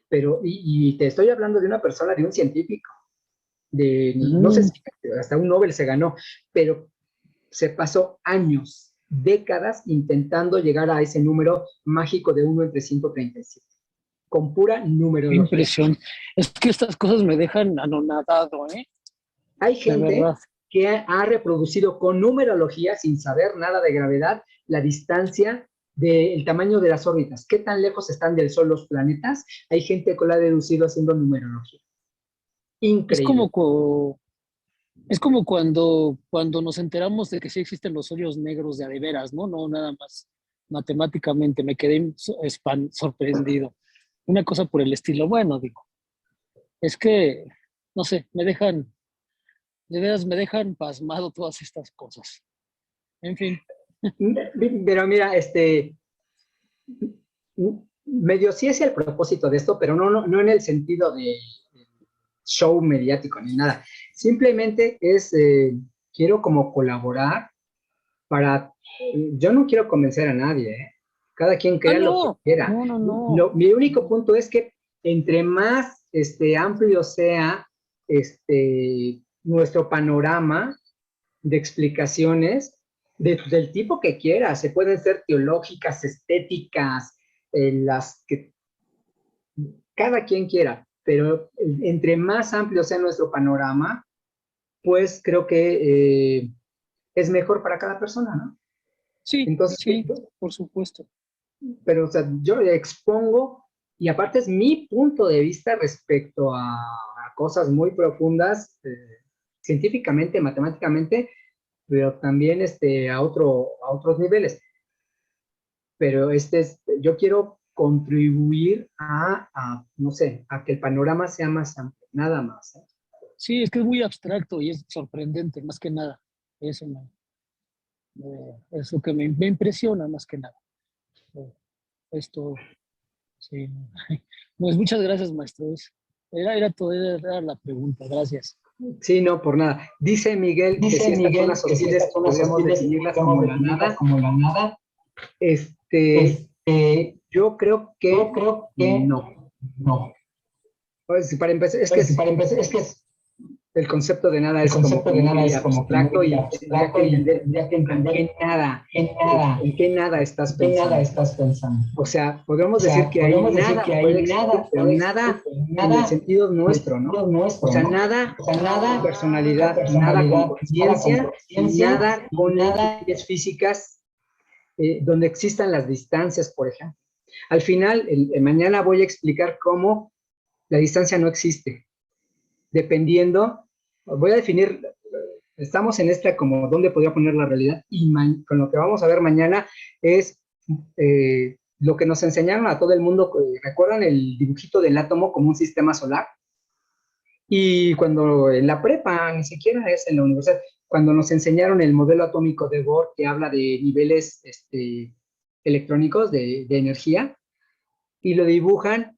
Pero, y te estoy hablando de una persona, de un científico, no sé si hasta un Nobel se ganó, pero se pasó años, décadas, intentando llegar a ese número mágico de 1 entre 137, con pura numerología. Qué impresión. Es que estas cosas me dejan anonadado, ¿eh? Hay gente que ha reproducido con numerología, sin saber nada de gravedad, la distancia del tamaño de las órbitas. ¿Qué tan lejos están del Sol los planetas? Hay gente que lo ha deducido haciendo numerología. Increíble. Es como cuando nos enteramos de que sí existen los hoyos negros de veras, ¿no? No nada más matemáticamente. Me quedé sorprendido. Una cosa por el estilo. Bueno, digo, es que, no sé, de veras me dejan pasmado todas estas cosas. En fin. Pero mira, medio sí es el propósito de esto, pero no en el sentido de show mediático ni nada. Simplemente es, quiero como colaborar para, yo no quiero convencer a nadie, ¿eh? Cada quien crea lo que quiera. No. Mi único punto es que entre más amplio sea nuestro panorama de explicaciones, del tipo que quiera, se pueden ser teológicas, estéticas, las que cada quien quiera, pero entre más amplio sea nuestro panorama, pues creo que es mejor para cada persona, ¿no? Sí, entonces, sí, por supuesto. Pero, o sea, yo expongo, y aparte es mi punto de vista respecto a cosas muy profundas, científicamente, matemáticamente, pero también a otros niveles. Pero yo quiero contribuir no sé, a que el panorama sea más amplio, nada más. Sí, es que es muy abstracto y es sorprendente, más que nada. Eso es lo que me impresiona, más que nada. Esto, sí. Pues muchas gracias, maestro. Era todo, era la pregunta. Gracias. Sí, no, por nada. Dice Miguel que si estas zonas hostiles podemos definirlas como la nada. Yo creo que no. Pues, para empezar, es que el concepto de nada es como muy abstracto y tendría que entender en qué nada estás pensando. O sea, podemos decir que hay nada, pero nada en el sentido nuestro, ¿no? O sea, nada con personalidad, nada con conciencia, nada con leyes físicas donde existan las distancias, por ejemplo. Al final, mañana voy a explicar cómo la distancia no existe. Dependiendo, voy a definir, estamos en como dónde podría poner la realidad, y con lo que vamos a ver mañana es lo que nos enseñaron a todo el mundo. ¿Recuerdan el dibujito del átomo como un sistema solar? Y cuando en la prepa, ni siquiera es en la universidad, cuando nos enseñaron el modelo atómico de Bohr, que habla de niveles electrónicos de energía, y lo dibujan,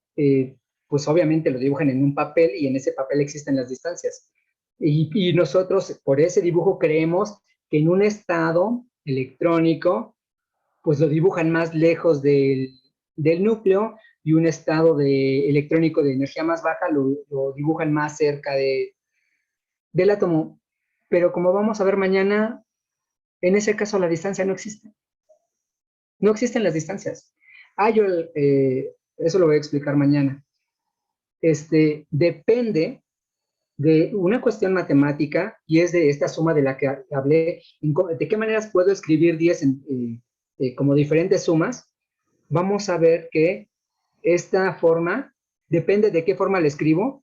pues obviamente lo dibujan en un papel, y en ese papel existen las distancias. Y nosotros, por ese dibujo, creemos que en un estado electrónico, pues lo dibujan más lejos del núcleo, y un estado electrónico de energía más baja lo dibujan más cerca del átomo. Pero como vamos a ver mañana, en ese caso la distancia no existe. No existen las distancias. Eso lo voy a explicar mañana. depende de una cuestión matemática, y es de esta suma de la que hablé, de qué maneras puedo escribir 10 como diferentes sumas. Vamos a ver que esta forma, depende de qué forma la escribo,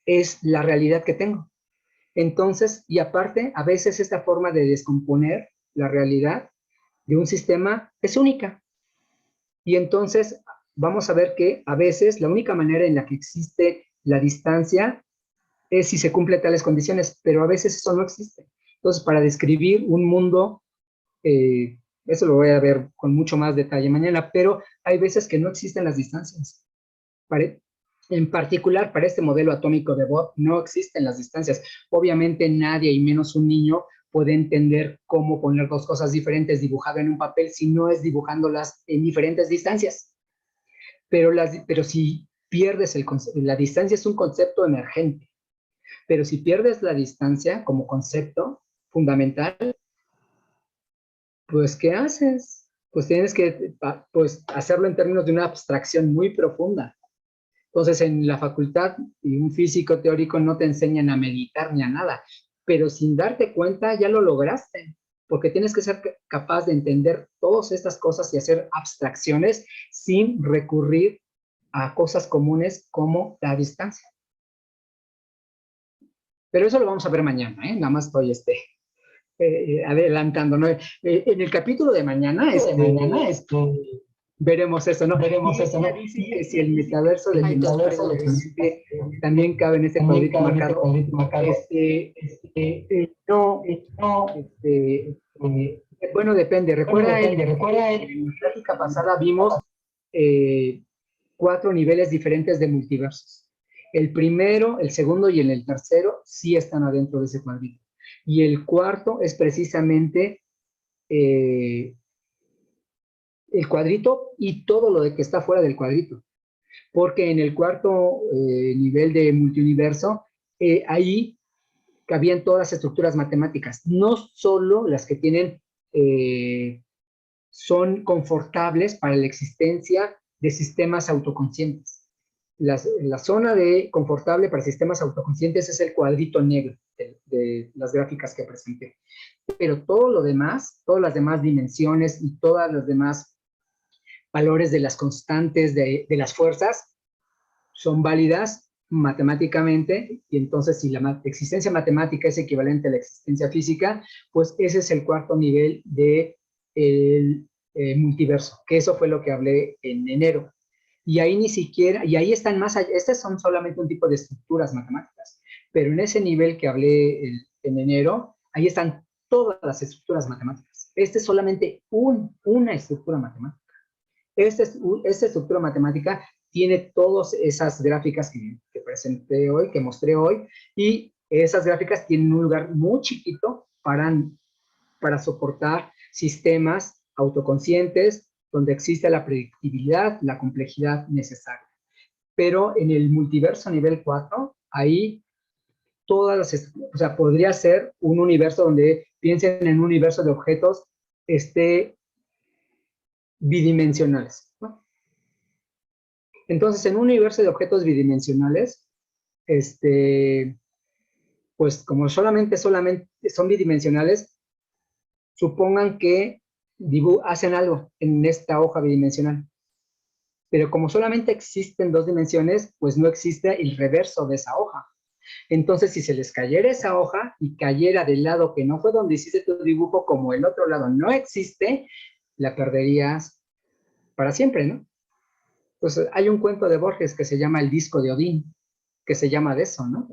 es la realidad que tengo. Entonces, y aparte, a veces esta forma de descomponer la realidad de un sistema es única. Y entonces vamos a ver que a veces la única manera en la que existe la distancia es si se cumplen tales condiciones, pero a veces eso no existe. Entonces, para describir un mundo, eso lo voy a ver con mucho más detalle mañana, pero hay veces que no existen las distancias. En particular, para este modelo atómico de Bohr, no existen las distancias. Obviamente nadie, y menos un niño, puede entender cómo poner dos cosas diferentes dibujadas en un papel si no es dibujándolas en diferentes distancias. Pero si pierdes la distancia es un concepto emergente. Pero si pierdes la distancia como concepto fundamental, pues ¿qué haces? Pues tienes que hacerlo en términos de una abstracción muy profunda. Entonces, en la facultad, y un físico teórico no te enseñan a meditar ni a nada, pero sin darte cuenta ya lo lograste, porque tienes que ser capaz de entender todas estas cosas y hacer abstracciones sin recurrir a cosas comunes como la distancia. Pero eso lo vamos a ver mañana, ¿eh? Nada más estoy adelantando, ¿no? En el capítulo de mañana, veremos eso, ¿no? Dice que si el metaverso Hay dos preguntas. también cabe en este cuadrito marcado, bueno, depende. Recuerda, en la plática pasada vimos 4 niveles diferentes de multiversos. El primero, el segundo y el tercero sí están adentro de ese cuadrito. Y el cuarto es precisamente el cuadrito y todo lo de que está fuera del cuadrito. Porque en el cuarto nivel de multiuniverso, ahí cabían todas las estructuras matemáticas, no solo las que tienen, son confortables para la existencia de sistemas autoconscientes. La zona de confortable para sistemas autoconscientes es el cuadrito negro de las gráficas que presenté. Pero todo lo demás, todas las demás dimensiones y todas las demás valores de las constantes de las fuerzas son válidas matemáticamente, y entonces si la existencia matemática es equivalente a la existencia física, pues ese es el cuarto nivel del multiverso, que eso fue lo que hablé en enero. Y ahí ni siquiera, y ahí están más allá, estas son solamente un tipo de estructuras matemáticas, pero en ese nivel que hablé en enero, ahí están todas las estructuras matemáticas. Este es solamente una estructura matemática. Esta estructura matemática tiene todas esas gráficas que presenté hoy, que mostré hoy, y esas gráficas tienen un lugar muy chiquito para soportar sistemas autoconscientes donde existe la predictibilidad, la complejidad necesaria. Pero en el multiverso nivel 4, ahí o sea, podría ser un universo donde piensen en un universo de objetos bidimensionales, ¿no? Entonces, en un universo de objetos bidimensionales, pues como solamente son bidimensionales, supongan que hacen algo en esta hoja bidimensional. Pero como solamente existen 2 dimensiones, pues no existe el reverso de esa hoja. Entonces, si se les cayera esa hoja y cayera del lado que no fue donde hiciste tu dibujo, como el otro lado no existe, la perderías para siempre, ¿no? Entonces, hay un cuento de Borges que se llama El disco de Odín, que se llama de eso, ¿no?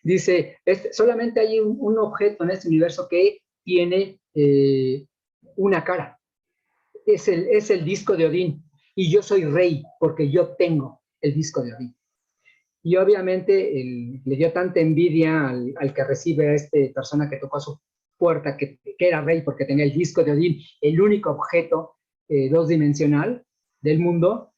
Dice, solamente hay un objeto en este universo que tiene una cara. Es el disco de Odín. Y yo soy rey porque yo tengo el disco de Odín. Y obviamente le dio tanta envidia al que recibe a esta persona que tocó a su puerta, que era rey porque tenía el disco de Odín, el único objeto 2-dimensional del mundo,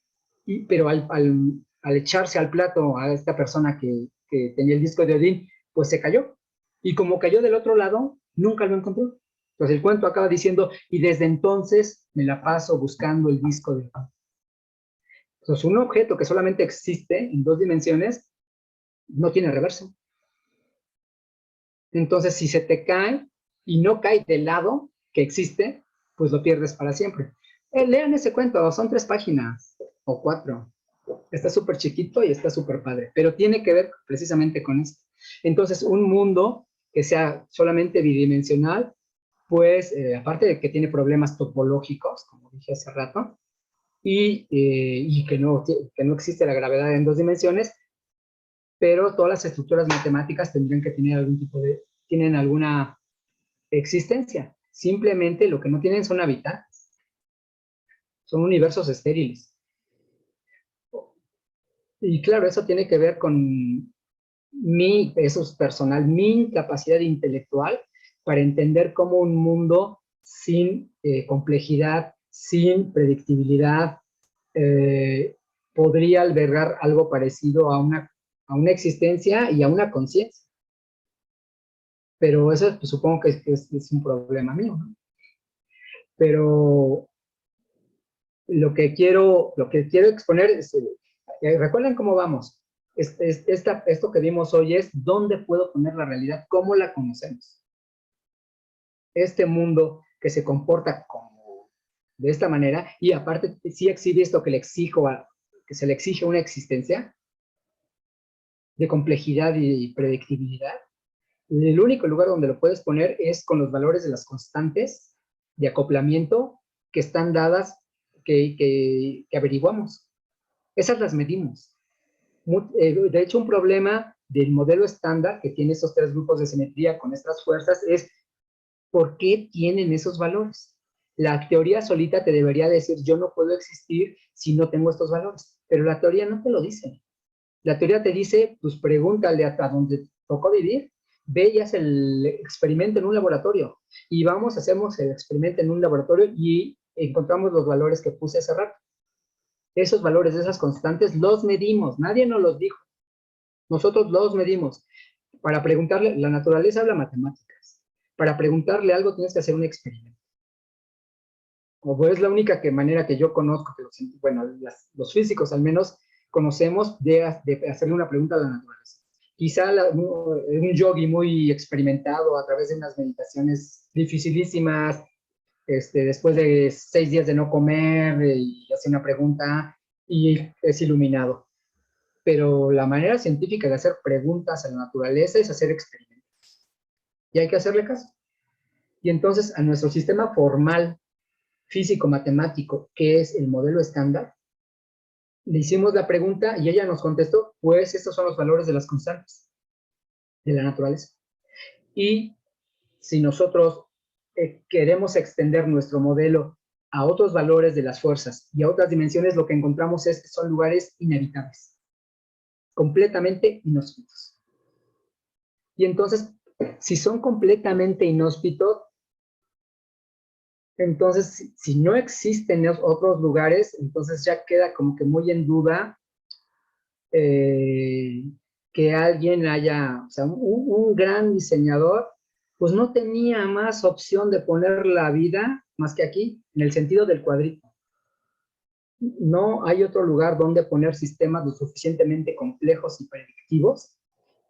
pero al echarse al plato a esta persona que tenía el disco de Odín, pues se cayó. Y como cayó del otro lado, nunca lo encontró. Entonces el cuento acaba diciendo, y desde entonces me la paso buscando el disco de Odín. Entonces, un objeto que solamente existe en 2 dimensiones no tiene reverso. Entonces, si se te cae y no cae del lado que existe, pues lo pierdes para siempre. Lean ese cuento, son 3 páginas o 4. Está súper chiquito y está súper padre, pero tiene que ver precisamente con esto. Entonces, un mundo que sea solamente bidimensional, pues, aparte de que tiene problemas topológicos, como dije hace rato, y que no existe la gravedad en 2 dimensiones, pero todas las estructuras matemáticas tendrían que tener tienen alguna existencia. Simplemente lo que no tienen son habitantes. Son universos estériles. Y claro, eso tiene que ver con eso es personal, mi incapacidad intelectual para entender cómo un mundo sin complejidad, sin predictibilidad, podría albergar algo parecido a una existencia y a una conciencia. Pero eso pues, supongo que es un problema mío, ¿no? Pero lo que quiero exponer es, recuerden cómo vamos. Esto que vimos hoy es dónde puedo poner la realidad, cómo la conocemos. Este mundo que se comporta como de esta manera, y aparte sí exhibe esto que se le exige una existencia de complejidad y predictibilidad. El único lugar donde lo puedes poner es con los valores de las constantes de acoplamiento que están dadas, que averiguamos. Esas las medimos. De hecho, un problema del modelo estándar que tiene estos 3 grupos de simetría con estas fuerzas es ¿por qué tienen esos valores? La teoría solita te debería decir yo no puedo existir si no tengo estos valores, pero la teoría no te lo dice. La teoría te dice, pues pregúntale hasta donde tocó vivir, ve y haz el experimento en un laboratorio, y hacemos el experimento en un laboratorio y encontramos los valores que puse hace rato. Esos valores, esas constantes, los medimos, nadie nos los dijo. Nosotros los medimos. Para preguntarle, la naturaleza habla matemáticas. Para preguntarle algo tienes que hacer un experimento. O es la única manera que yo conozco, que los físicos al menos conocemos de hacerle una pregunta a la naturaleza. Quizá un yogi muy experimentado a través de unas meditaciones dificilísimas, después de 6 días de no comer y hace una pregunta y es iluminado. Pero la manera científica de hacer preguntas a la naturaleza es hacer experimentos. Y hay que hacerle caso. Y entonces a nuestro sistema formal, físico-matemático, que es el modelo estándar, le hicimos la pregunta y ella nos contestó, pues estos son los valores de las constantes de la naturaleza. Y si nosotros queremos extender nuestro modelo a otros valores de las fuerzas y a otras dimensiones, lo que encontramos es que son lugares inhabitables, completamente inhóspitos. Y entonces, si son completamente inhóspitos, entonces, si no existen otros lugares, entonces ya queda como que muy en duda que alguien o sea, un gran diseñador, pues no tenía más opción de poner la vida más que aquí, en el sentido del cuadrito. No hay otro lugar donde poner sistemas lo suficientemente complejos y predictivos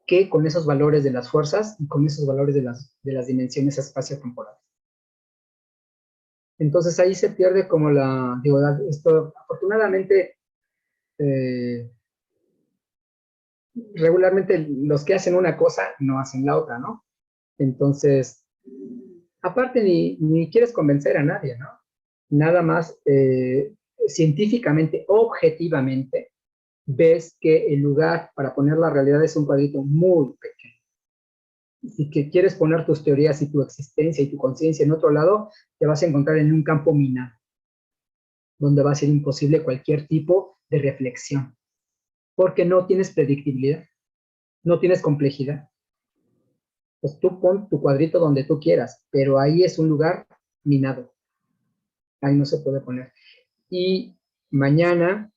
que con esos valores de las fuerzas y con esos valores de las dimensiones espacio-temporales. Entonces ahí se pierde como esto afortunadamente regularmente los que hacen una cosa no hacen la otra, ¿no? Entonces, aparte ni quieres convencer a nadie, ¿no? Nada más científicamente, objetivamente, ves que el lugar para poner la realidad es un cuadrito muy pequeño. Si que quieres poner tus teorías y tu existencia y tu conciencia en otro lado, te vas a encontrar en un campo minado, donde va a ser imposible cualquier tipo de reflexión, porque no tienes predictibilidad, no tienes complejidad. Pues tú pon tu cuadrito donde tú quieras, pero ahí es un lugar minado. Ahí no se puede poner. Y mañana,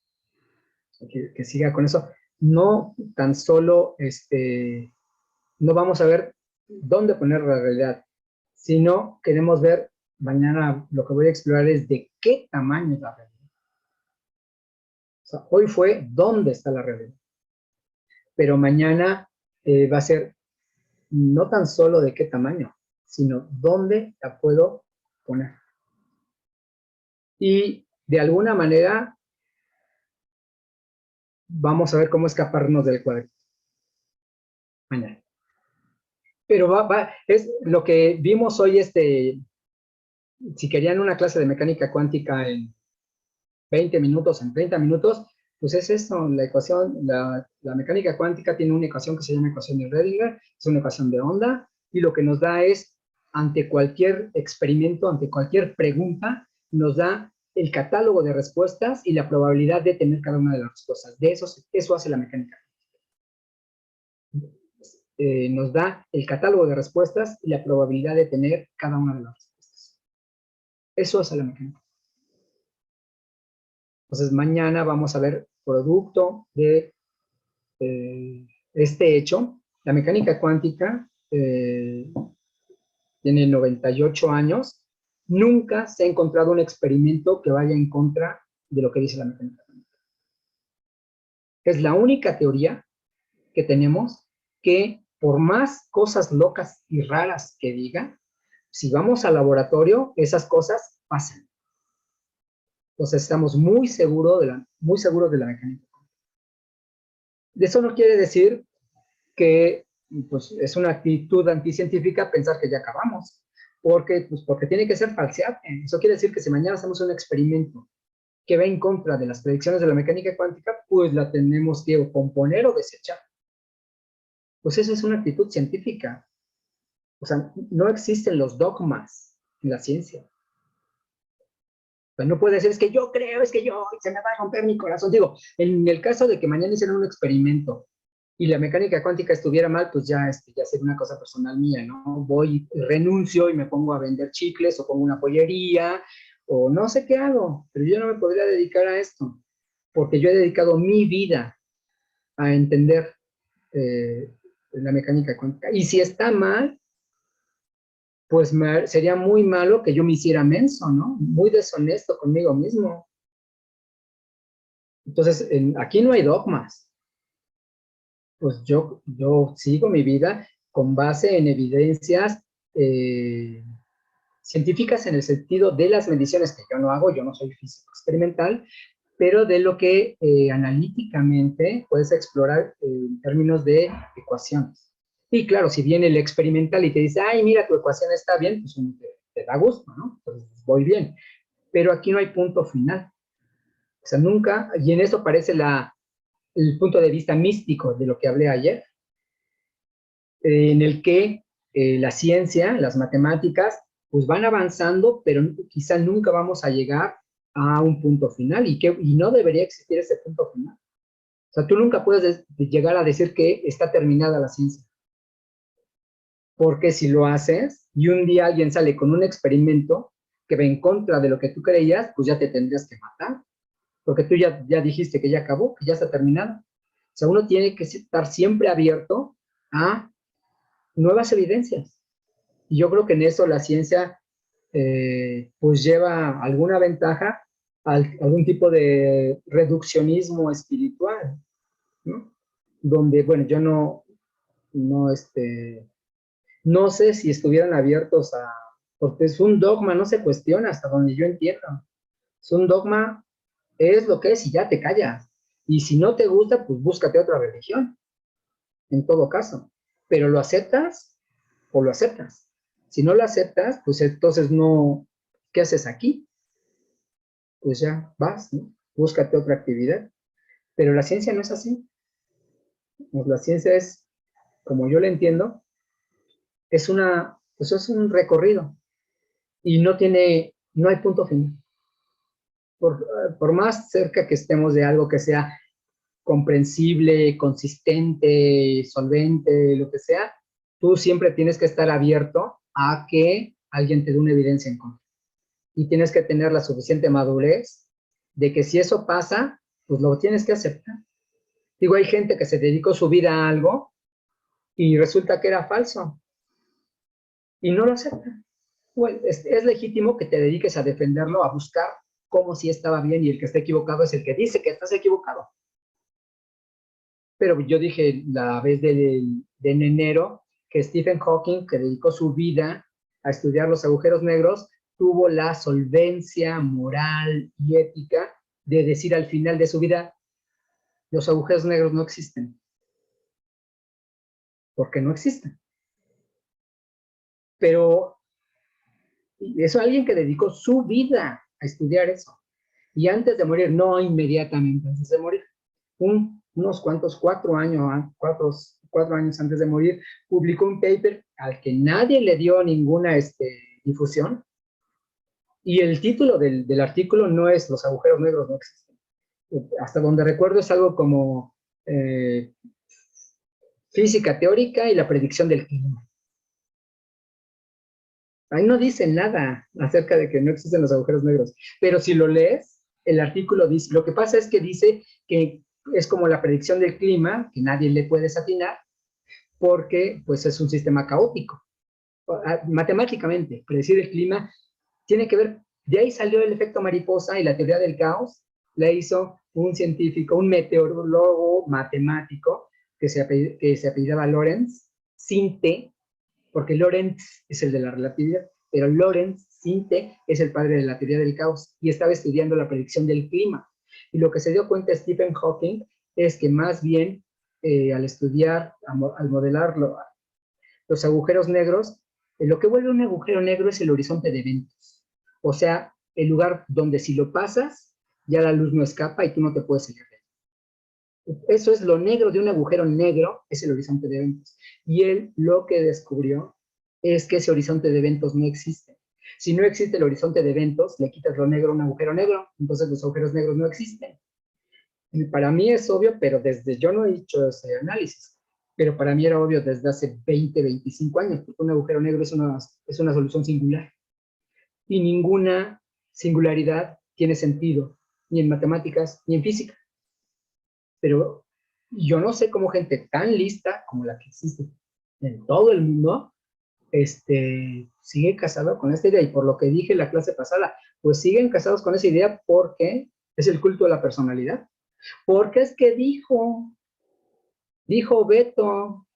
que siga con eso, no tan solo, no vamos a ver dónde poner la realidad, sino queremos ver, mañana lo que voy a explorar es de qué tamaño es la realidad. O sea, hoy fue dónde está la realidad. Pero mañana va a ser no tan solo de qué tamaño, sino dónde la puedo poner. Y de alguna manera vamos a ver cómo escaparnos del cuadrito mañana. Pero es lo que vimos hoy, si querían una clase de mecánica cuántica en 20 minutos, en 30 minutos, pues es esto, la ecuación, la mecánica cuántica tiene una ecuación que se llama ecuación de Redinger, es una ecuación de onda, y lo que nos da es, ante cualquier experimento, ante cualquier pregunta, nos da el catálogo de respuestas y la probabilidad de tener cada una de las respuestas. De eso hace la mecánica. Nos da el catálogo de respuestas y la probabilidad de tener cada una de las respuestas. Eso hace la mecánica. Entonces, mañana vamos a ver producto de este hecho. La mecánica cuántica tiene 98 años. Nunca se ha encontrado un experimento que vaya en contra de lo que dice la mecánica cuántica. Es la única teoría que tenemos que, por más cosas locas y raras que diga, si vamos al laboratorio, esas cosas pasan. Entonces estamos muy seguros de la mecánica. De eso no quiere decir que pues, es una actitud anticientífica pensar que ya acabamos, porque tiene que ser falseable. Eso quiere decir que si mañana hacemos un experimento que va en contra de las predicciones de la mecánica cuántica, pues la tenemos que componer o desechar. Pues eso es una actitud científica. O sea, no existen los dogmas en la ciencia. O sea, no puede ser, es que yo creo, es que yo, se me va a romper mi corazón. Digo, en el caso de que mañana hicieran un experimento y la mecánica cuántica estuviera mal, pues ya sería una cosa personal mía, ¿no? Voy, renuncio y me pongo a vender chicles o pongo una pollería o no sé qué hago, pero yo no me podría dedicar a esto porque yo he dedicado mi vida a entender la mecánica cuántica. Y si está mal, pues sería muy malo que yo me hiciera menso, ¿no? Muy deshonesto conmigo mismo. Entonces, aquí no hay dogmas. Pues yo sigo mi vida con base en evidencias científicas en el sentido de las mediciones que yo no hago, yo no soy físico experimental, pero de lo que analíticamente puedes explorar en términos de ecuaciones. Y claro, si viene el experimental y te dice, ay, mira, tu ecuación está bien, pues te da gusto, ¿no? Entonces, voy bien. Pero aquí no hay punto final. O sea, nunca, y en eso aparece el punto de vista místico de lo que hablé ayer, en el que la ciencia, las matemáticas, pues van avanzando, pero quizá nunca vamos a llegar a un punto final, y no debería existir ese punto final. O sea, tú nunca puedes llegar a decir que está terminada la ciencia. Porque si lo haces, y un día alguien sale con un experimento que va en contra de lo que tú creías, pues ya te tendrías que matar. Porque tú ya dijiste que ya acabó, que ya está terminado. O sea, uno tiene que estar siempre abierto a nuevas evidencias. Y yo creo que en eso la ciencia pues lleva alguna ventaja a algún tipo de reduccionismo espiritual, ¿no? Donde, bueno, yo no sé si estuvieran abiertos porque es un dogma, no se cuestiona hasta donde yo entiendo. Es un dogma, es lo que es y ya te callas. Y si no te gusta, pues búscate otra religión, en todo caso. Pero lo aceptas o lo aceptas. Si no lo aceptas, pues entonces no, ¿qué haces aquí? Pues ya vas, ¿no? Búscate otra actividad. Pero la ciencia no es así. Pues la ciencia es, como yo la entiendo, pues es un recorrido y no hay punto final. Por más cerca que estemos de algo que sea comprensible, consistente, solvente, lo que sea, tú siempre tienes que estar abierto a que alguien te dé una evidencia en contra. Y tienes que tener la suficiente madurez de que si eso pasa, pues lo tienes que aceptar. Digo, hay gente que se dedicó su vida a algo y resulta que era falso y no lo acepta. Bueno, es legítimo que te dediques a defenderlo, a buscar como si estaba bien y el que está equivocado es el que dice que estás equivocado. Pero yo dije la vez de enero que Stephen Hawking, que dedicó su vida a estudiar los agujeros negros, tuvo la solvencia moral y ética de decir al final de su vida, los agujeros negros no existen. Porque no existen. Pero es alguien que dedicó su vida a estudiar eso. Y antes de morir, no inmediatamente antes de morir, unos cuantos, 4 años antes de morir, publicó un paper al que nadie le dio ninguna difusión. Y el título del artículo no es Los agujeros negros no existen. Hasta donde recuerdo es algo como física teórica y la predicción del clima. Ahí no dice nada acerca de que no existen los agujeros negros, pero si lo lees, el artículo dice, lo que pasa es que dice que es como la predicción del clima, que nadie le puede desatinar, porque pues es un sistema caótico. Matemáticamente, predecir el clima tiene que ver, de ahí salió el efecto mariposa y la teoría del caos, la hizo un científico, un meteorólogo matemático que se apellidaba Lorentz, sin T, porque Lorentz es el de la relatividad, pero Lorentz, sin T, es el padre de la teoría del caos, y estaba estudiando la predicción del clima. Y lo que se dio cuenta Stephen Hawking es que más bien, al estudiar, al modelar los agujeros negros, lo que vuelve un agujero negro es el horizonte de eventos. O sea, el lugar donde si lo pasas, ya la luz no escapa y tú no te puedes seguir. Eso es lo negro de un agujero negro, es el horizonte de eventos. Y él lo que descubrió es que ese horizonte de eventos no existe. Si no existe el horizonte de eventos, le quitas lo negro a un agujero negro, entonces los agujeros negros no existen. Y para mí es obvio, pero yo no he hecho ese análisis, pero para mí era obvio desde hace 20, 25 años, porque un agujero negro es una solución singular. Y ninguna singularidad tiene sentido, ni en matemáticas, ni en física. Pero yo no sé cómo gente tan lista como la que existe en todo el mundo, sigue casado con esta idea. Y por lo que dije en la clase pasada, pues siguen casados con esa idea porque es el culto de la personalidad. Porque es que dijo Beto,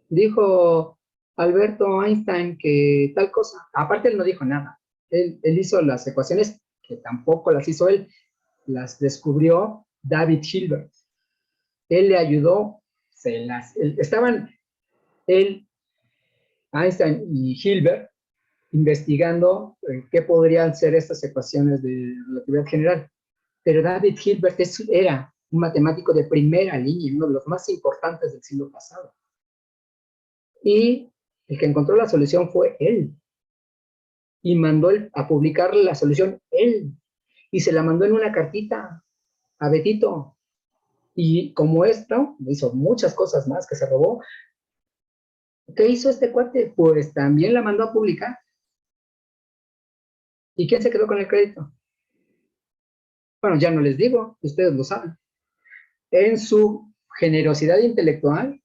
dijo Alberto Einstein que tal cosa. Aparte él no dijo nada. Él hizo las ecuaciones, que tampoco las hizo él, las descubrió David Hilbert. Él le ayudó, estaban él, Einstein y Hilbert investigando qué podrían ser estas ecuaciones de relatividad general. Pero David Hilbert era un matemático de primera línea, uno de los más importantes del siglo pasado. Y el que encontró la solución fue él. Y mandó a publicar la solución él. Y se la mandó en una cartita a Betito. Y como esto, hizo muchas cosas más que se robó. ¿Qué hizo este cuate? Pues también la mandó a publicar. ¿Y quién se quedó con el crédito? Bueno, ya no les digo, ustedes lo saben. En su generosidad intelectual,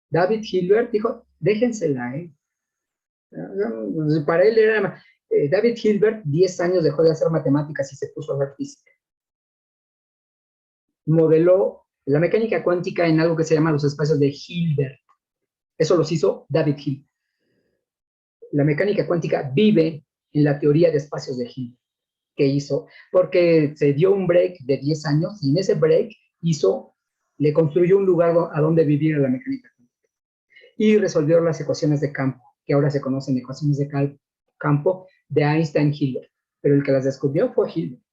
David Hilbert dijo, déjensela, Para él era, David Hilbert, 10 años dejó de hacer matemáticas y se puso a hacer física. Modeló la mecánica cuántica en algo que se llama los espacios de Hilbert. Eso los hizo David Hilbert. La mecánica cuántica vive en la teoría de espacios de Hilbert. Que hizo, porque se dio un break de 10 años y en ese break le construyó un lugar a donde vivir a la mecánica cuántica. Y resolvió las ecuaciones de campo, que ahora se conocen ecuaciones de campo de Einstein-Hilbert, pero el que las descubrió fue Hilbert.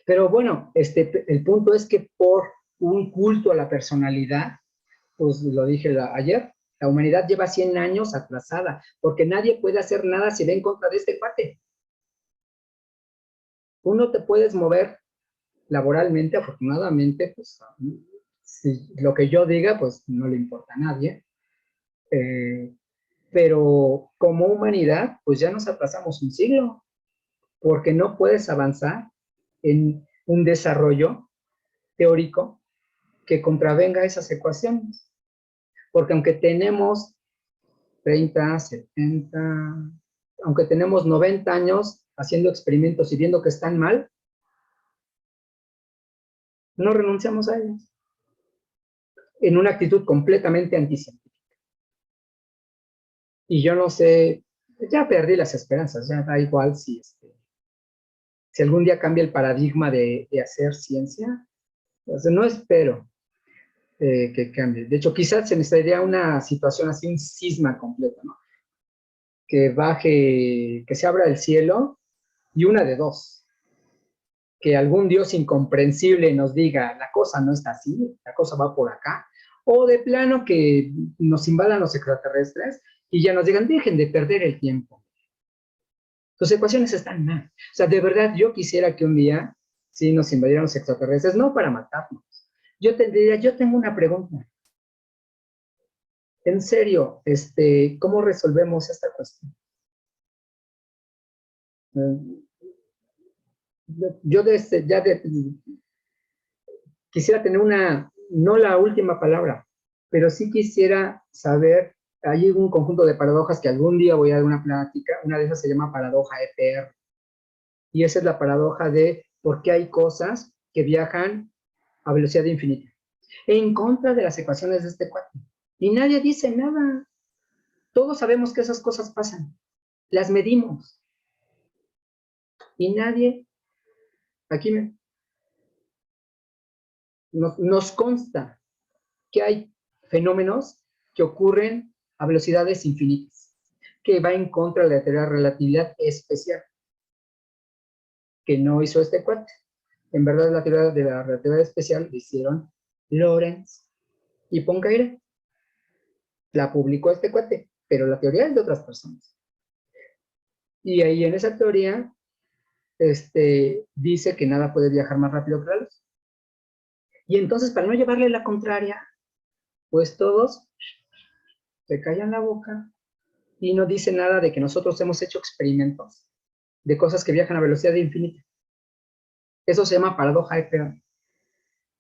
Pero bueno, el punto es que por un culto a la personalidad, pues lo dije ayer, la humanidad lleva 100 años atrasada, porque nadie puede hacer nada si va en contra de este cuate. Tú no te puedes mover laboralmente, afortunadamente, pues si lo que yo diga, pues no le importa a nadie. Pero como humanidad, pues ya nos atrasamos un siglo, porque no puedes avanzar en un desarrollo teórico que contravenga esas ecuaciones. Porque aunque tenemos 30, 70, aunque tenemos 90 años haciendo experimentos y viendo que están mal, no renunciamos a ellos. En una actitud completamente anticientífica. Y yo no sé, ya perdí las esperanzas, ya da igual si algún día cambia el paradigma de hacer ciencia. O sea, no espero que cambie. De hecho, quizás se necesitaría una situación así, un cisma completo, ¿no? Que baje, que se abra el cielo y una de dos. Que algún Dios incomprensible nos diga, la cosa no está así, la cosa va por acá. O de plano que nos invadan los extraterrestres y ya nos digan, dejen de perder el tiempo. Sus ecuaciones están mal. O sea, de verdad, yo quisiera que un día, sí, nos invadieran los extraterrestres, no para matarnos. Yo tengo una pregunta. En serio, ¿cómo resolvemos esta cuestión? Yo quisiera tener no la última palabra, pero sí quisiera saber, hay un conjunto de paradojas que algún día voy a dar una plática, una de esas se llama paradoja EPR, y esa es la paradoja de por qué hay cosas que viajan a velocidad infinita, en contra de las ecuaciones de este cuate, y nadie dice nada, todos sabemos que esas cosas pasan, las medimos, y nadie, nos consta que hay fenómenos que ocurren a velocidades infinitas, que va en contra de la teoría de relatividad especial, que no hizo este cuate. En verdad, la teoría de la relatividad especial la hicieron Lorentz y Poincaré. La publicó este cuate, pero la teoría es de otras personas. Y ahí en esa teoría, dice que nada puede viajar más rápido que la luz. Y entonces, para no llevarle la contraria, pues todos se callan la boca y no dicen nada de que nosotros hemos hecho experimentos de cosas que viajan a velocidad infinita. Eso se llama paradoja EPR.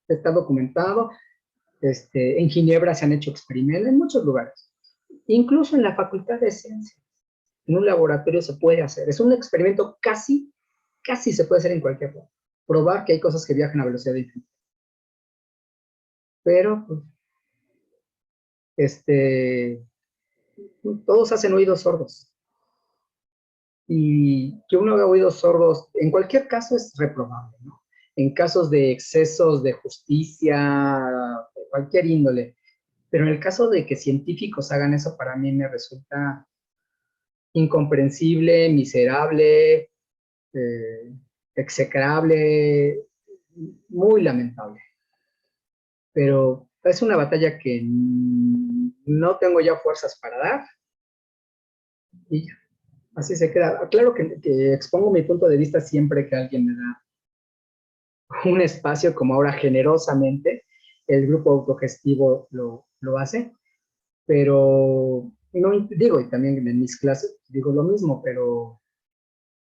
Está documentado, en Ginebra se han hecho experimentos, en muchos lugares. Incluso en la Facultad de Ciencias, en un laboratorio se puede hacer. Es un experimento casi se puede hacer en cualquier lugar. Probar que hay cosas que viajan a velocidad infinita. Pero, pues, todos hacen oídos sordos. Y que uno haga oídos sordos, en cualquier caso es reprobable, ¿no? En casos de excesos de justicia, de cualquier índole. Pero en el caso de que científicos hagan eso, para mí me resulta incomprensible, miserable, execrable, muy lamentable. Pero es una batalla que no tengo ya fuerzas para dar. Y ya. Así se queda. Claro que expongo mi punto de vista siempre que alguien me da un espacio, como ahora generosamente el grupo autogestivo lo hace, pero no digo, y también en mis clases digo lo mismo, pero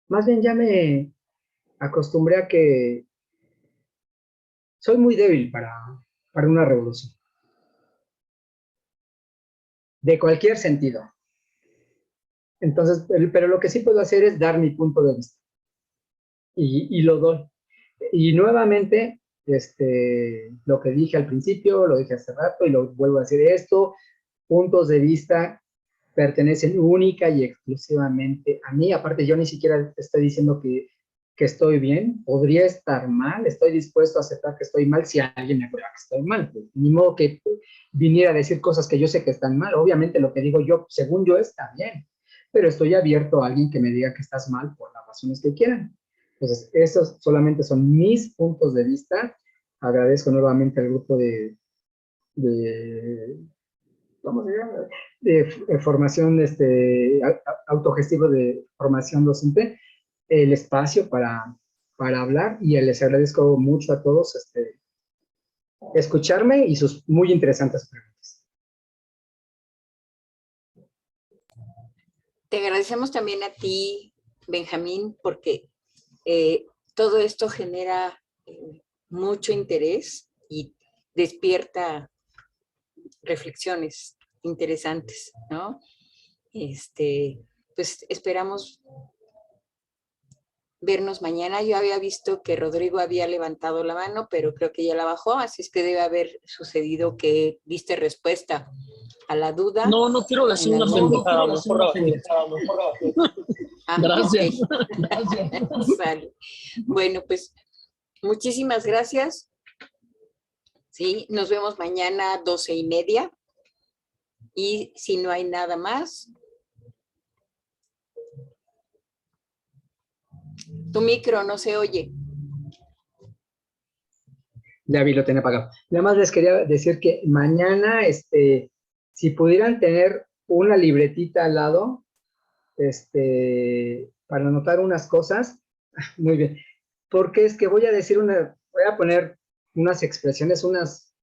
más bien ya me acostumbré a que soy muy débil para una revolución, de cualquier sentido. Entonces, pero lo que sí puedo hacer es dar mi punto de vista, y lo doy. Y nuevamente, lo que dije al principio, lo dije hace rato y lo vuelvo a decir, puntos de vista pertenecen única y exclusivamente a mí. Aparte, yo ni siquiera estoy diciendo que estoy bien, podría estar mal, estoy dispuesto a aceptar que estoy mal si alguien me prueba que estoy mal. Pues, ni modo que viniera a decir cosas que yo sé que están mal. Obviamente lo que digo yo, según yo, está bien, pero estoy abierto a alguien que me diga que estás mal por las razones que quieran. Entonces, esos solamente son mis puntos de vista. Agradezco nuevamente al grupo ¿cómo se llama? De formación, autogestivo de formación docente, el espacio para hablar, y les agradezco mucho a todos escucharme y sus muy interesantes preguntas. Te agradecemos también a ti, Benjamín, porque todo esto genera mucho interés y despierta reflexiones interesantes, ¿no? pues esperamos vernos mañana. Yo había visto que Rodrigo había levantado la mano, pero creo que ya la bajó, así es que debe haber sucedido que diste respuesta a la duda. No, no quiero decir una pendejada, mejor Ah, gracias. ok. Gracias. Sale. Bueno, pues muchísimas gracias. Sí, nos vemos mañana 12:30. Y si no hay nada más. Tu micro no se oye. Ya vi, lo tenía apagado. Nada más les quería decir que mañana, si pudieran tener una libretita al lado, para anotar unas cosas, muy bien, porque es que voy a poner unas expresiones, unas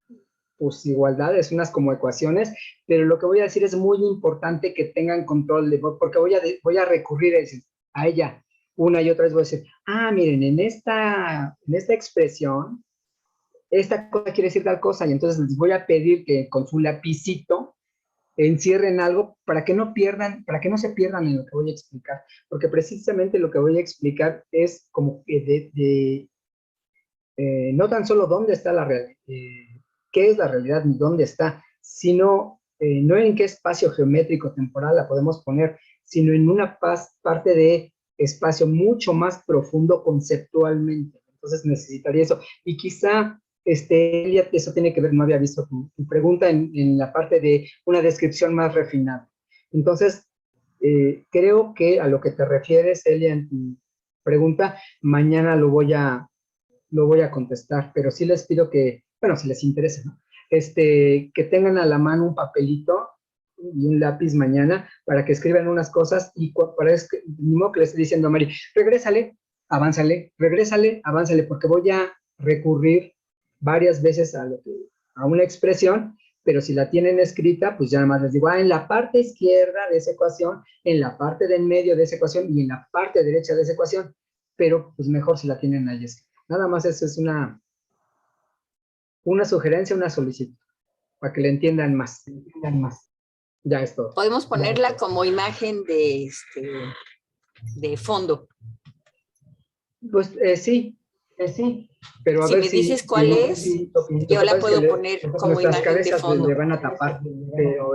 pues, igualdades, unas como ecuaciones, pero lo que voy a decir es muy importante que tengan control, porque voy a recurrir a ella una y otra vez, voy a decir, miren, en esta expresión, esta cosa quiere decir tal cosa, y entonces les voy a pedir que con su lapicito encierren algo para que no se pierdan en lo que voy a explicar, porque precisamente lo que voy a explicar es como que no tan solo dónde está la realidad, qué es la realidad ni dónde está, sino no en qué espacio geométrico temporal la podemos poner, sino en una parte de espacio mucho más profundo conceptualmente. Entonces necesitaría eso. Y quizá Elia, eso tiene que ver, no había visto tu pregunta en la parte de una descripción más refinada. Entonces, creo que a lo que te refieres, Elia, en tu pregunta, mañana lo voy a contestar, pero sí les pido que, bueno, si les interesa, ¿no? Que tengan a la mano un papelito y un lápiz mañana para que escriban unas cosas y ni modo que le esté diciendo a Mari, regrésale, avánzale, porque voy a recurrir varias veces a una expresión, pero si la tienen escrita, pues ya nada más les digo, en la parte izquierda de esa ecuación, en la parte de en medio de esa ecuación y en la parte derecha de esa ecuación, pero pues mejor si la tienen ahí escrita. Nada más eso es una sugerencia, una solicitud, para que le entiendan más. Ya es todo. Podemos ponerla como imagen de fondo. Pues sí, pero a Si ver me dices cuál es, yo la puedo poner como imagen de fondo. Le van a tapar, pero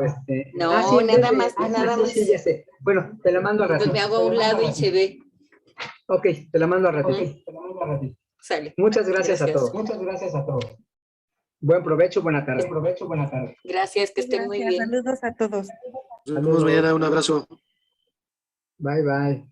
No, sí, nada más. Sí, ya sé. Bueno, te la mando a ratito. Pues me hago a un lado y se ve. Ok, te la mando a ratito. Sale. Muchas gracias a todos. Buen provecho, buena tarde. Gracias, que estén muy bien. Saludos a todos. Nos vemos mañana, un abrazo. Bye, bye.